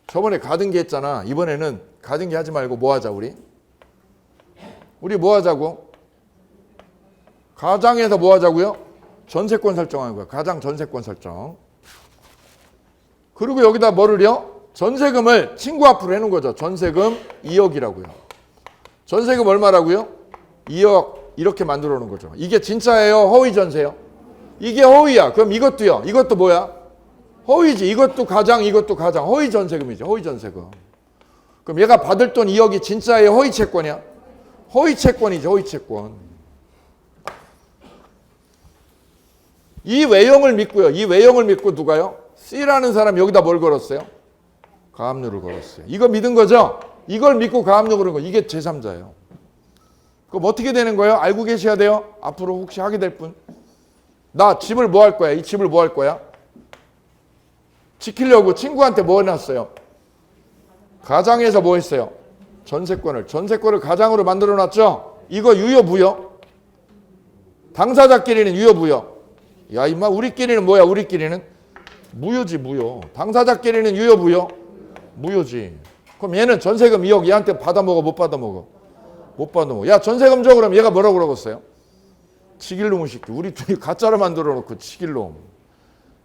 저번에 가등기 했잖아. 이번에는 가등기 하지 말고 뭐 하자 우리 뭐 하자고? 가장에서 뭐 하자고요? 전세권 설정하는 거야. 가장 전세권 설정. 그리고 여기다 뭐를요? 전세금을 친구 앞으로 해놓은 거죠. 전세금 2억이라고요. 전세금 얼마라고요? 2억 이렇게 만들어 놓은 거죠. 이게 진짜예요? 허위 전세요? 이게 허위야. 그럼 이것도요. 이것도 뭐야? 허위지. 이것도 가장, 이것도 가장. 허위 전세금이죠. 허위 전세금. 그럼 얘가 받을 돈 2억이 진짜예요? 허위 채권이야? 허위 채권이죠. 허위 채권. 이 외형을 믿고요. 이 외형을 믿고 누가요? C라는 사람 여기다 뭘 걸었어요? 가압류를 걸었어요. 이거 믿은 거죠? 이걸 믿고 가압류 그런 거. 이게 제3자예요. 그럼 어떻게 되는 거예요? 알고 계셔야 돼요. 앞으로 혹시 하게 될 분. 나 집을 뭐 할 거야? 이 집을 뭐 할 거야? 지키려고 친구한테 뭐 해놨어요? 가장에서 뭐 했어요? 전세권을 가장으로 만들어 놨죠? 이거 유효 무효? 당사자끼리는 유효 무효? 야 임마 우리끼리는 뭐야? 우리끼리는 무효지 무효. 당사자끼리는 유효 무효? 무효지. 그럼 얘는 전세금 2억 얘한테 받아먹어 못 받아먹어? 못 받아먹어. 야 전세금 줘 그럼 얘가 뭐라고 그러겠어요? 치길놈의 새끼. 우리 둘이 가짜로 만들어 놓고 치길놈.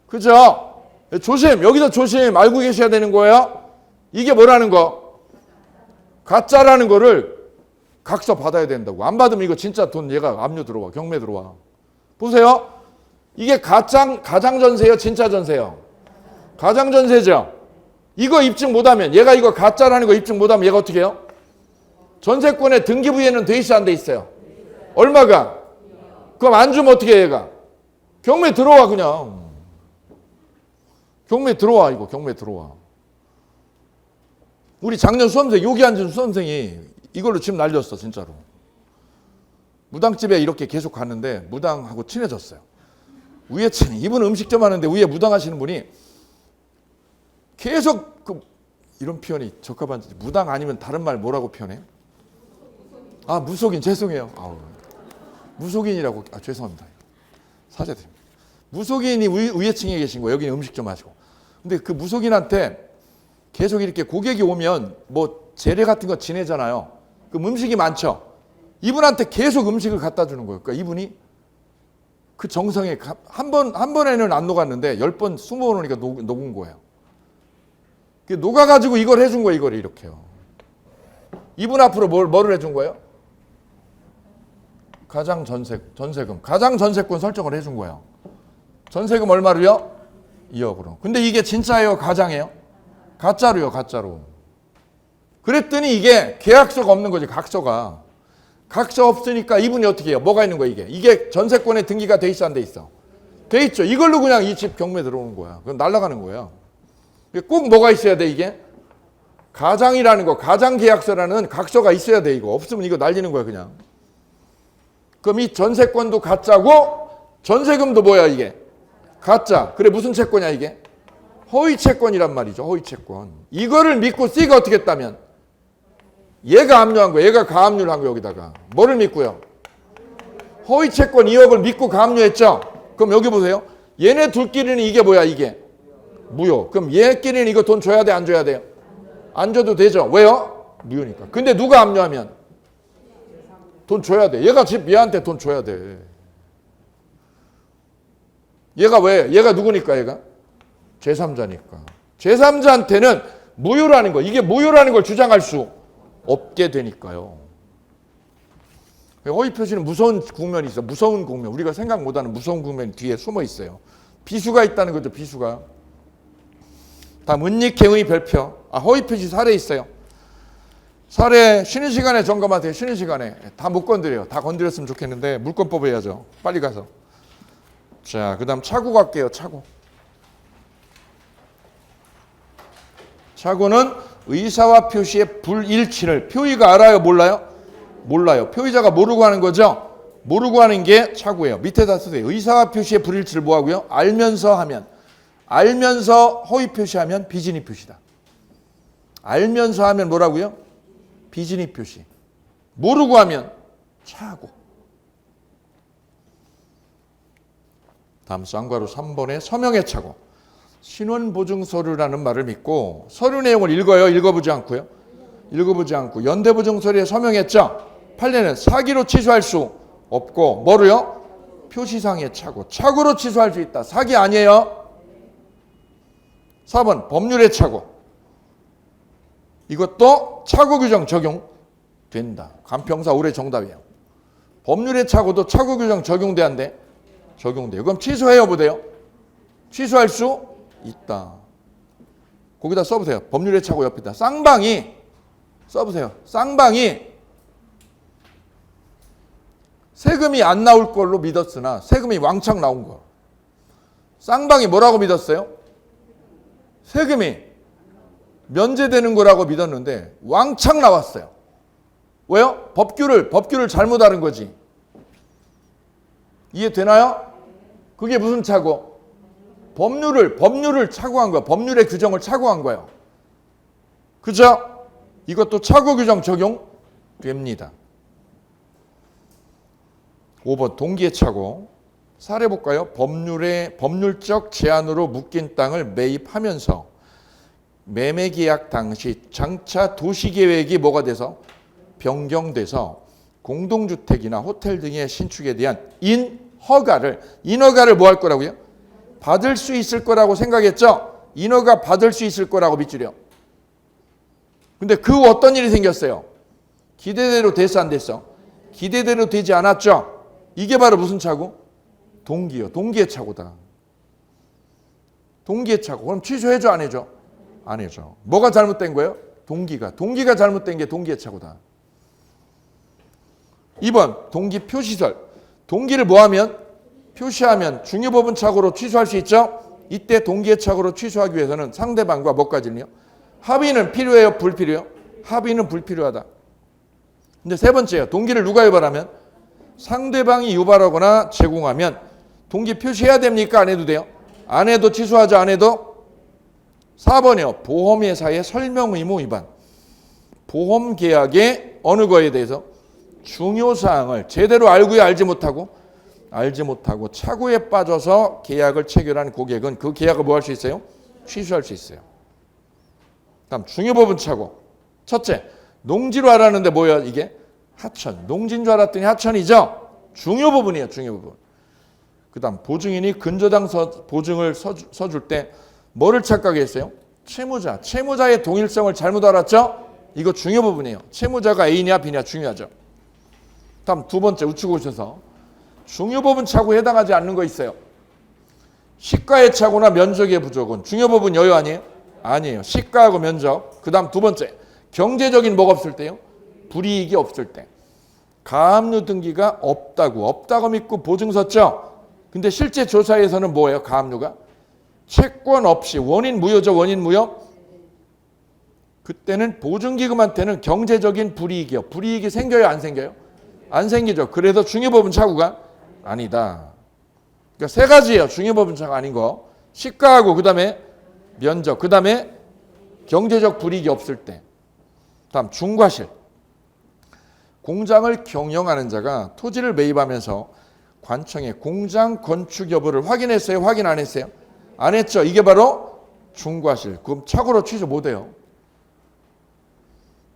그죠? 조심. 여기서 조심. 알고 계셔야 되는 거예요. 이게 뭐라는 거? 가짜라는 거를 각서 받아야 된다고. 안 받으면 이거 진짜 돈 얘가 압류 들어와. 경매 들어와. 보세요. 이게 가장 전세요? 진짜 전세요? 가장 전세죠? 이거 입증 못하면 얘가 이거 가짜라는 거 입증 못하면 얘가 어떻게 해요? 전세권에 등기부에는 돼 있어 안 돼 있어요? 얼마가? 그럼 안 주면 어떻게 해 얘가? 경매 들어와 그냥. 경매 들어와 이거 경매 들어와. 우리 작년 수험생 여기 앉은 수험생이 이걸로 집 날렸어 진짜로. 무당집에 이렇게 계속 갔는데 무당하고 친해졌어요. 위에 이분은 음식점 하는데 위에 무당하시는 분이 계속 이런 표현이 적합한지 무당 아니면 다른 말 뭐라고 표현해? 아 무속인 죄송해요. 아우. 무속인이라고 죄송합니다. 사죄드립니다. 무속인이 위에 층에 계신 거예요. 여기는 음식점 하시고. 근데 그 무속인한테 계속 이렇게 고객이 오면 뭐 재래 같은 거 지내잖아요. 그럼 음식이 많죠. 이분한테 계속 음식을 갖다 주는 거예요. 그러니까 이분이 그 정성에 한 번에는 안 녹았는데 10번, 20번 오니까 녹은 거예요. 녹아가지고 이걸 해준 거예요. 이걸 이렇게요. 이분 앞으로 뭐를 해준 거예요? 가장 전세금. 가장 전세권 설정을 해준 거예요. 전세금 얼마로요? 2억으로. 근데 이게 진짜예요? 가장이에요? 가짜로요. 가짜로. 그랬더니 이게 계약서가 없는 거지. 각서가. 각서 없으니까 이분이 어떻게 해요? 뭐가 있는 거야 이게? 이게 전세권에 등기가 돼 있어 안 돼 있어? 돼 있죠. 이걸로 그냥 이 집 경매 들어오는 거야. 그럼 날아가는 거예요. 꼭 뭐가 있어야 돼 이게? 가장이라는 거. 가장계약서라는 각서가 있어야 돼 이거. 없으면 이거 날리는 거야 그냥. 그럼 이 전세권도 가짜고 전세금도 뭐야 이게? 가짜. 그래 무슨 채권이야 이게? 허위 채권이란 말이죠. 허위 채권. 이거를 믿고 C가 어떻게 했다면? 얘가 압류한 거야. 얘가 가압류를 한 거야 여기다가. 뭐를 믿고요? 허위 채권 2억을 믿고 가압류했죠. 그럼 여기 보세요. 얘네 둘끼리는 이게 뭐야 이게? 무효. 그럼 얘끼리는 이거 돈 줘야 돼 안 줘야 돼요? 안 줘도 되죠. 왜요? 무효니까. 근데 누가 압류하면? 돈 줘야 돼. 얘가 집 얘한테 돈 줘야 돼. 얘가 왜? 얘가 누구니까 얘가? 제3자니까. 제3자한테는 무효라는 거. 이게 무효라는 걸 주장할 수 없게 되니까요. 허위 표시는 무서운 국면이 있어. 무서운 국면. 우리가 생각 못하는 무서운 국면이 뒤에 숨어 있어요. 비수가 있다는 거죠. 비수가. 다음 은닉행의 별표. 허위 표시 사례 있어요. 사례 쉬는 시간에 점검하세요. 쉬는 시간에. 다 못 건드려요. 다 건드렸으면 좋겠는데 물권법 해야죠. 빨리 가서. 자, 그 다음 차고 갈게요. 차고. 차고는 의사와 표시의 불일치를 표의가 알아요? 몰라요? 몰라요. 표의자가 모르고 하는 거죠? 모르고 하는 게 차고예요. 밑에다 쓰세요. 의사와 표시의 불일치를 뭐하고요? 알면서 하면. 알면서 허위 표시하면 비진위 표시다. 알면서 하면 뭐라고요? 비진위 표시. 모르고 하면 차고. 다음 쌍괄호 3번에 서명의 차고. 신원보증서류라는 말을 믿고 서류 내용을 읽어요? 읽어보지 않고요? 읽어보지 않고 연대보증서류에 서명했죠? 판례는 사기로 취소할 수 없고 뭐로요? 표시상의 차고. 차고로 취소할 수 있다. 사기 아니에요? 4번 법률의 차고. 이것도 차고 규정 적용된다. 간평사 올해 정답이에요. 법률의 차고도 차고 규정 적용돼야 안 돼? 적용돼요. 그럼 취소해요? 못해요? 취소할 수 있다. 거기다 써보세요. 법률의 차고 옆에다. 쌍방이 써보세요. 쌍방이 세금이 안 나올 걸로 믿었으나 세금이 왕창 나온 거. 쌍방이 뭐라고 믿었어요? 세금이 면제되는 거라고 믿었는데 왕창 나왔어요. 왜요? 법규를 잘못 알은 거지. 이해되나요? 그게 무슨 차고? 법률을 착오한 거야. 법률의 규정을 착오한 거예요. 그죠? 이것도 착오 규정 적용됩니다. 5번 동기의 착오. 사례 볼까요? 법률적 제한으로 묶인 땅을 매입하면서 매매계약 당시 장차 도시계획이 뭐가 돼서 변경돼서 공동주택이나 호텔 등의 신축에 대한 인허가를 뭐 할 거라고요? 받을 수 있을 거라고 생각했죠? 인허가 받을 수 있을 거라고 믿으려. 근데 그 후 어떤 일이 생겼어요? 기대대로 됐어 안 됐어? 기대대로 되지 않았죠? 이게 바로 무슨 차고? 동기요. 동기의 차고다. 동기의 차고. 그럼 취소해줘 안 해줘? 안 해줘. 뭐가 잘못된 거예요? 동기가 잘못된 게 동기의 차고다. 2번 동기 표시설. 동기를 뭐하면? 표시하면 중요부분 착오로 취소할 수 있죠? 이때 동기의 착오로 취소하기 위해서는 상대방과 뭐까지는요? 합의는 필요해요? 불필요해요? 합의는 불필요하다. 근데 세 번째요. 동기를 누가 유발하면? 상대방이 유발하거나 제공하면 동기 표시해야 됩니까? 안 해도 돼요? 안 해도 취소하죠? 안 해도? 4번이요. 보험회사의 설명 의무 위반. 보험계약의 어느 거에 대해서 중요사항을 제대로 알고야 알지 못하고 착오에 빠져서 계약을 체결한 고객은 그 계약을 뭐 할 수 있어요? 취소할 수 있어요. 다음 중요부분 착오. 첫째, 농지로 알았는데 뭐야 이게? 하천. 농지인 줄 알았더니 하천이죠? 중요부분이에요. 중요부분. 그 다음 보증인이 근저당 보증을 서줄 때 뭐를 착각했어요? 채무자. 채무자의 동일성을 잘못 알았죠? 이거 중요부분이에요. 채무자가 A냐 B냐 중요하죠. 다음 두 번째 우측 오셔서 중요부분 착오에 해당하지 않는 거 있어요. 시가의 착오나 면적의 부족은 중요부분 여유 아니에요? 아니에요. 시가하고 면적. 그 다음 두 번째 경제적인 뭐가 없을 때요? 불이익이 없을 때. 가압류 등기가 없다고 믿고 보증 섰죠? 근데 실제 조사에서는 뭐예요? 가압류가? 채권 없이 원인 무효죠? 원인 무효? 그때는 보증기금한테는 경제적인 불이익이요. 불이익이 생겨요? 안 생겨요? 안 생기죠. 그래서 중요부분 착오가 아니다. 그러니까 세 가지예요. 중요부분 착오 아닌 거. 시가하고 그다음에 면적, 그다음에 경제적 불이익이 없을 때. 다음 중과실. 공장을 경영하는 자가 토지를 매입하면서 관청에 공장 건축 여부를 확인했어요? 확인 안 했어요? 안 했죠. 이게 바로 중과실. 그럼 착오로 취소 못해요.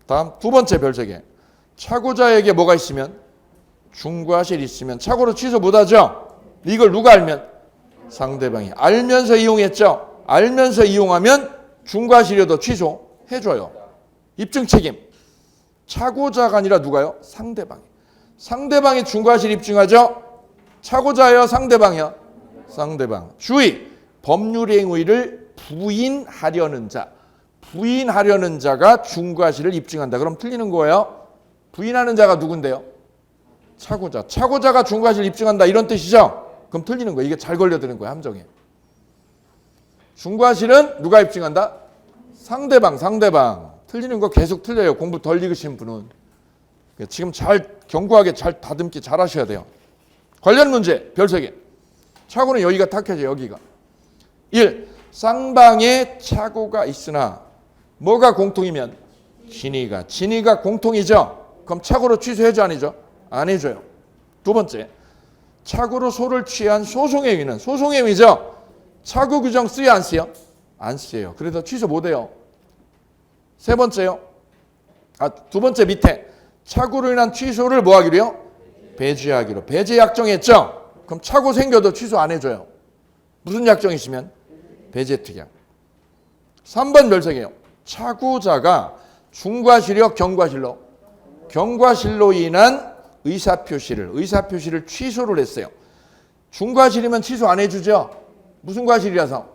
다음 두 번째 별세개. 착오자에게 뭐가 있으면? 중과실 있으면 착오로 취소 못하죠. 이걸 누가 알면? 상대방이. 알면서 이용했죠. 알면서 이용하면 중과실이어도 취소해줘요. 입증 책임. 착오자가 아니라 누가요? 상대방이. 상대방이 중과실 입증하죠. 착오자예요? 상대방이요? 상대방. 주의. 법률행위를 부인하려는 자. 부인하려는 자가 중과실을 입증한다. 그럼 틀리는 거예요. 부인하는 자가 누군데요? 착오자. 착오자가 중과실 입증한다. 이런 뜻이죠. 그럼 틀리는 거예요. 이게 잘 걸려드는 거예요. 함정에. 중과실은 누가 입증한다? 상대방. 틀리는 거 계속 틀려요. 공부 덜 읽으신 분은. 지금 잘 견고하게 잘 다듬기 잘 하셔야 돼요. 관련 문제 별 3개. 차고는 여기가 탁해져 여기가. 1. 쌍방에 차고가 있으나 뭐가 공통이면 진위가 공통이죠. 그럼 차고로 취소해줘 아니죠? 안 해줘요. 2번째. 차고로 소를 취한 소송행위는 소송행위죠. 차고 규정 쓰여 안 쓰여? 안 쓰여요. 그래서 취소 못해요. 3번째요. 2번째 밑에 차고로 인한 취소를 뭐 하기로요? 배제하기로. 배제 약정했죠? 그럼 차고 생겨도 취소 안 해줘요. 무슨 약정이시면? 배제특약. 3번 별 3개요. 차고자가 중과실이요? 경과실로 인한 의사표시를 취소를 했어요. 중과실이면 취소 안 해주죠? 무슨 과실이라서?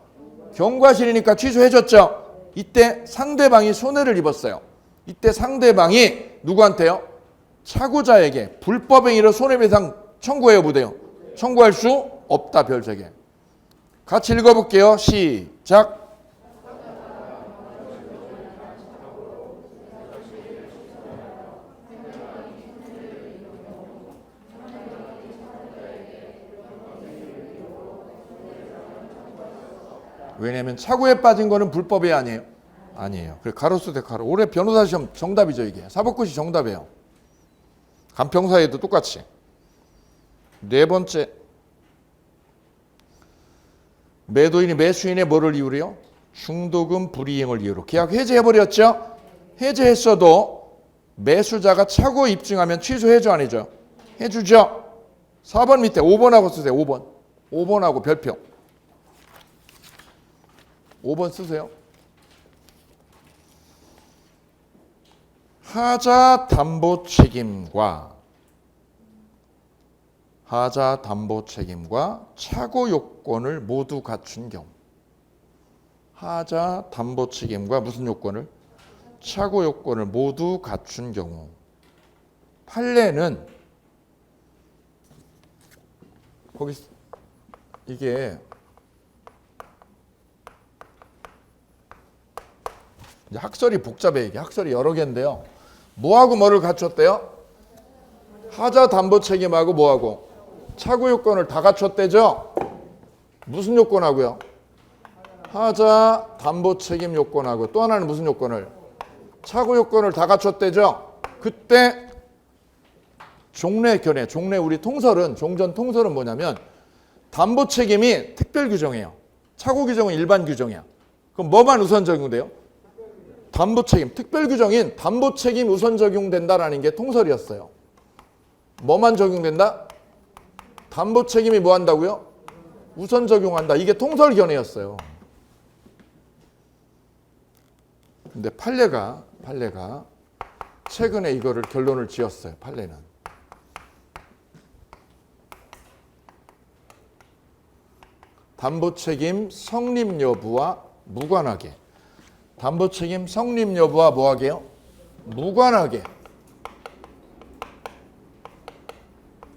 경과실이니까 취소해줬죠? 이때 상대방이 손해를 입었어요. 이때 상대방이 누구한테요? 차고자에게 불법행위로 손해배상 청구해요 못해요? 청구할 수 없다. 별 3개. 같이 읽어볼게요. 시작. 왜냐하면 차고에 빠진 거는 불법이 아니에요. 아니에요. 그래 가로수 대 가로. 올해 변호사 시험 정답이죠 이게. 사법고시 정답이에요. 간평사에도 똑같이. 4번째. 매도인이 매수인의 뭐를 이유로요? 중도금 불이행을 이유로. 계약 해제해버렸죠? 해제했어도 매수자가 차고 입증하면 취소해줘 안 해줘요? 해주죠? 4번 밑에 5번하고 쓰세요. 5번하고 별표. 5번 쓰세요. 하자 담보 책임과 차고 요건을 모두 갖춘 경우. 하자 담보 책임과 무슨 요건을? 차고 요건을 모두 갖춘 경우. 판례는 거기 이게 이제 학설이 복잡해. 이게 학설이 여러 개인데요. 뭐하고 뭐를 갖췄대요? 하자 담보 책임하고 뭐하고? 차고 요건을 다 갖췄대죠? 무슨 요건하고요? 하자 담보 책임 요건하고 또 하나는 무슨 요건을? 차고 요건을 다 갖췄대죠? 그때 종래 우리 통설은 종전 통설은 뭐냐면 담보 책임이 특별 규정이에요. 차고 규정은 일반 규정이야. 그럼 뭐만 우선 적용돼요? 담보 책임, 특별 규정인 담보 책임 우선 적용된다라는 게 통설이었어요. 뭐만 적용된다? 담보 책임이 뭐 한다고요? 우선 적용한다. 이게 통설 견해였어요. 근데 판례가 최근에 이거를 결론을 지었어요. 판례는. 담보 책임 성립 여부와 무관하게. 담보 책임 성립 여부와 뭐하게요? 무관하게.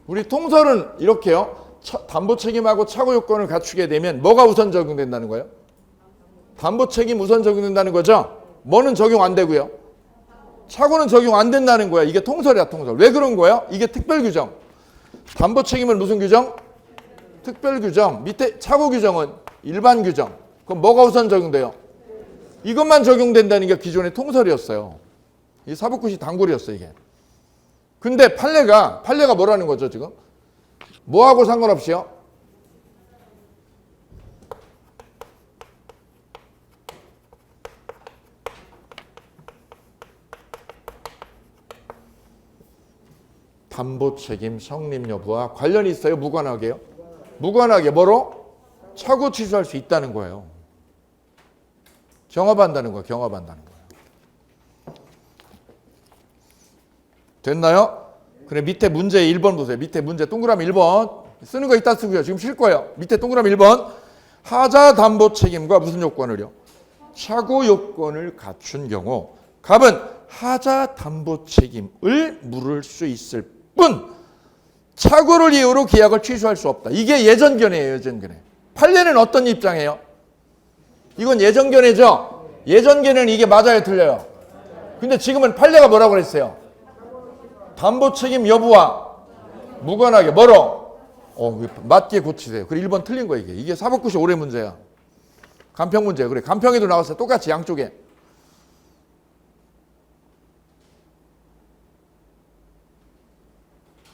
우리 통설은 이렇게요. 담보 책임하고 차고 요건을 갖추게 되면 뭐가 우선 적용된다는 거예요? 담보 책임 우선 적용된다는 거죠? 뭐는 적용 안 되고요? 차고는 적용 안 된다는 거야. 이게 통설이야, 통설. 왜 그런 거예요? 이게 특별 규정. 담보 책임은 무슨 규정? 특별 규정. 밑에 차고 규정은 일반 규정. 그럼 뭐가 우선 적용돼요? 이것만 적용된다는 게 기존의 통설이었어요. 이 사법고시 단골이었어요, 이게. 근데 판례가 뭐라는 거죠, 지금? 뭐하고 상관없이요? 담보 책임 성립 여부와 관련이 있어요? 무관하게요? 무관하게 뭐로? 차고 취소할 수 있다는 거예요. 경합한다는 거예요. 경합한다는 거예요. 됐나요? 그래 밑에 문제 1번 보세요. 밑에 문제 동그라미 1번. 쓰는 거 이따 쓰고요. 지금 쉴 거예요. 밑에 동그라미 1번. 하자 담보 책임과 무슨 요건을요? 차고 요건을 갖춘 경우 갑은 하자 담보 책임을 물을 수 있을 뿐 착오를 이유로 계약을 취소할 수 없다. 이게 예전견해예요. 예전견해. 판례는 어떤 입장이에요? 이건 예전견해죠? 예전견해는 이게 맞아요? 틀려요? 근데 지금은 판례가 뭐라고 그랬어요? 담보 책임 여부와 무관하게 뭐로? 맞게 고치세요. 그래 1번 틀린 거예요. 이게 사법고시 올해 문제야. 간평 문제야. 그래 간평에도 나왔어요. 똑같이 양쪽에.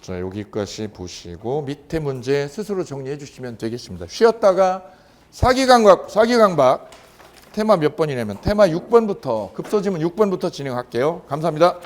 자, 여기까지 보시고 밑에 문제 스스로 정리해 주시면 되겠습니다. 쉬었다가 사기강박 테마 몇 번이냐면 테마 6번부터 급소지문 6번부터 진행할게요. 감사합니다.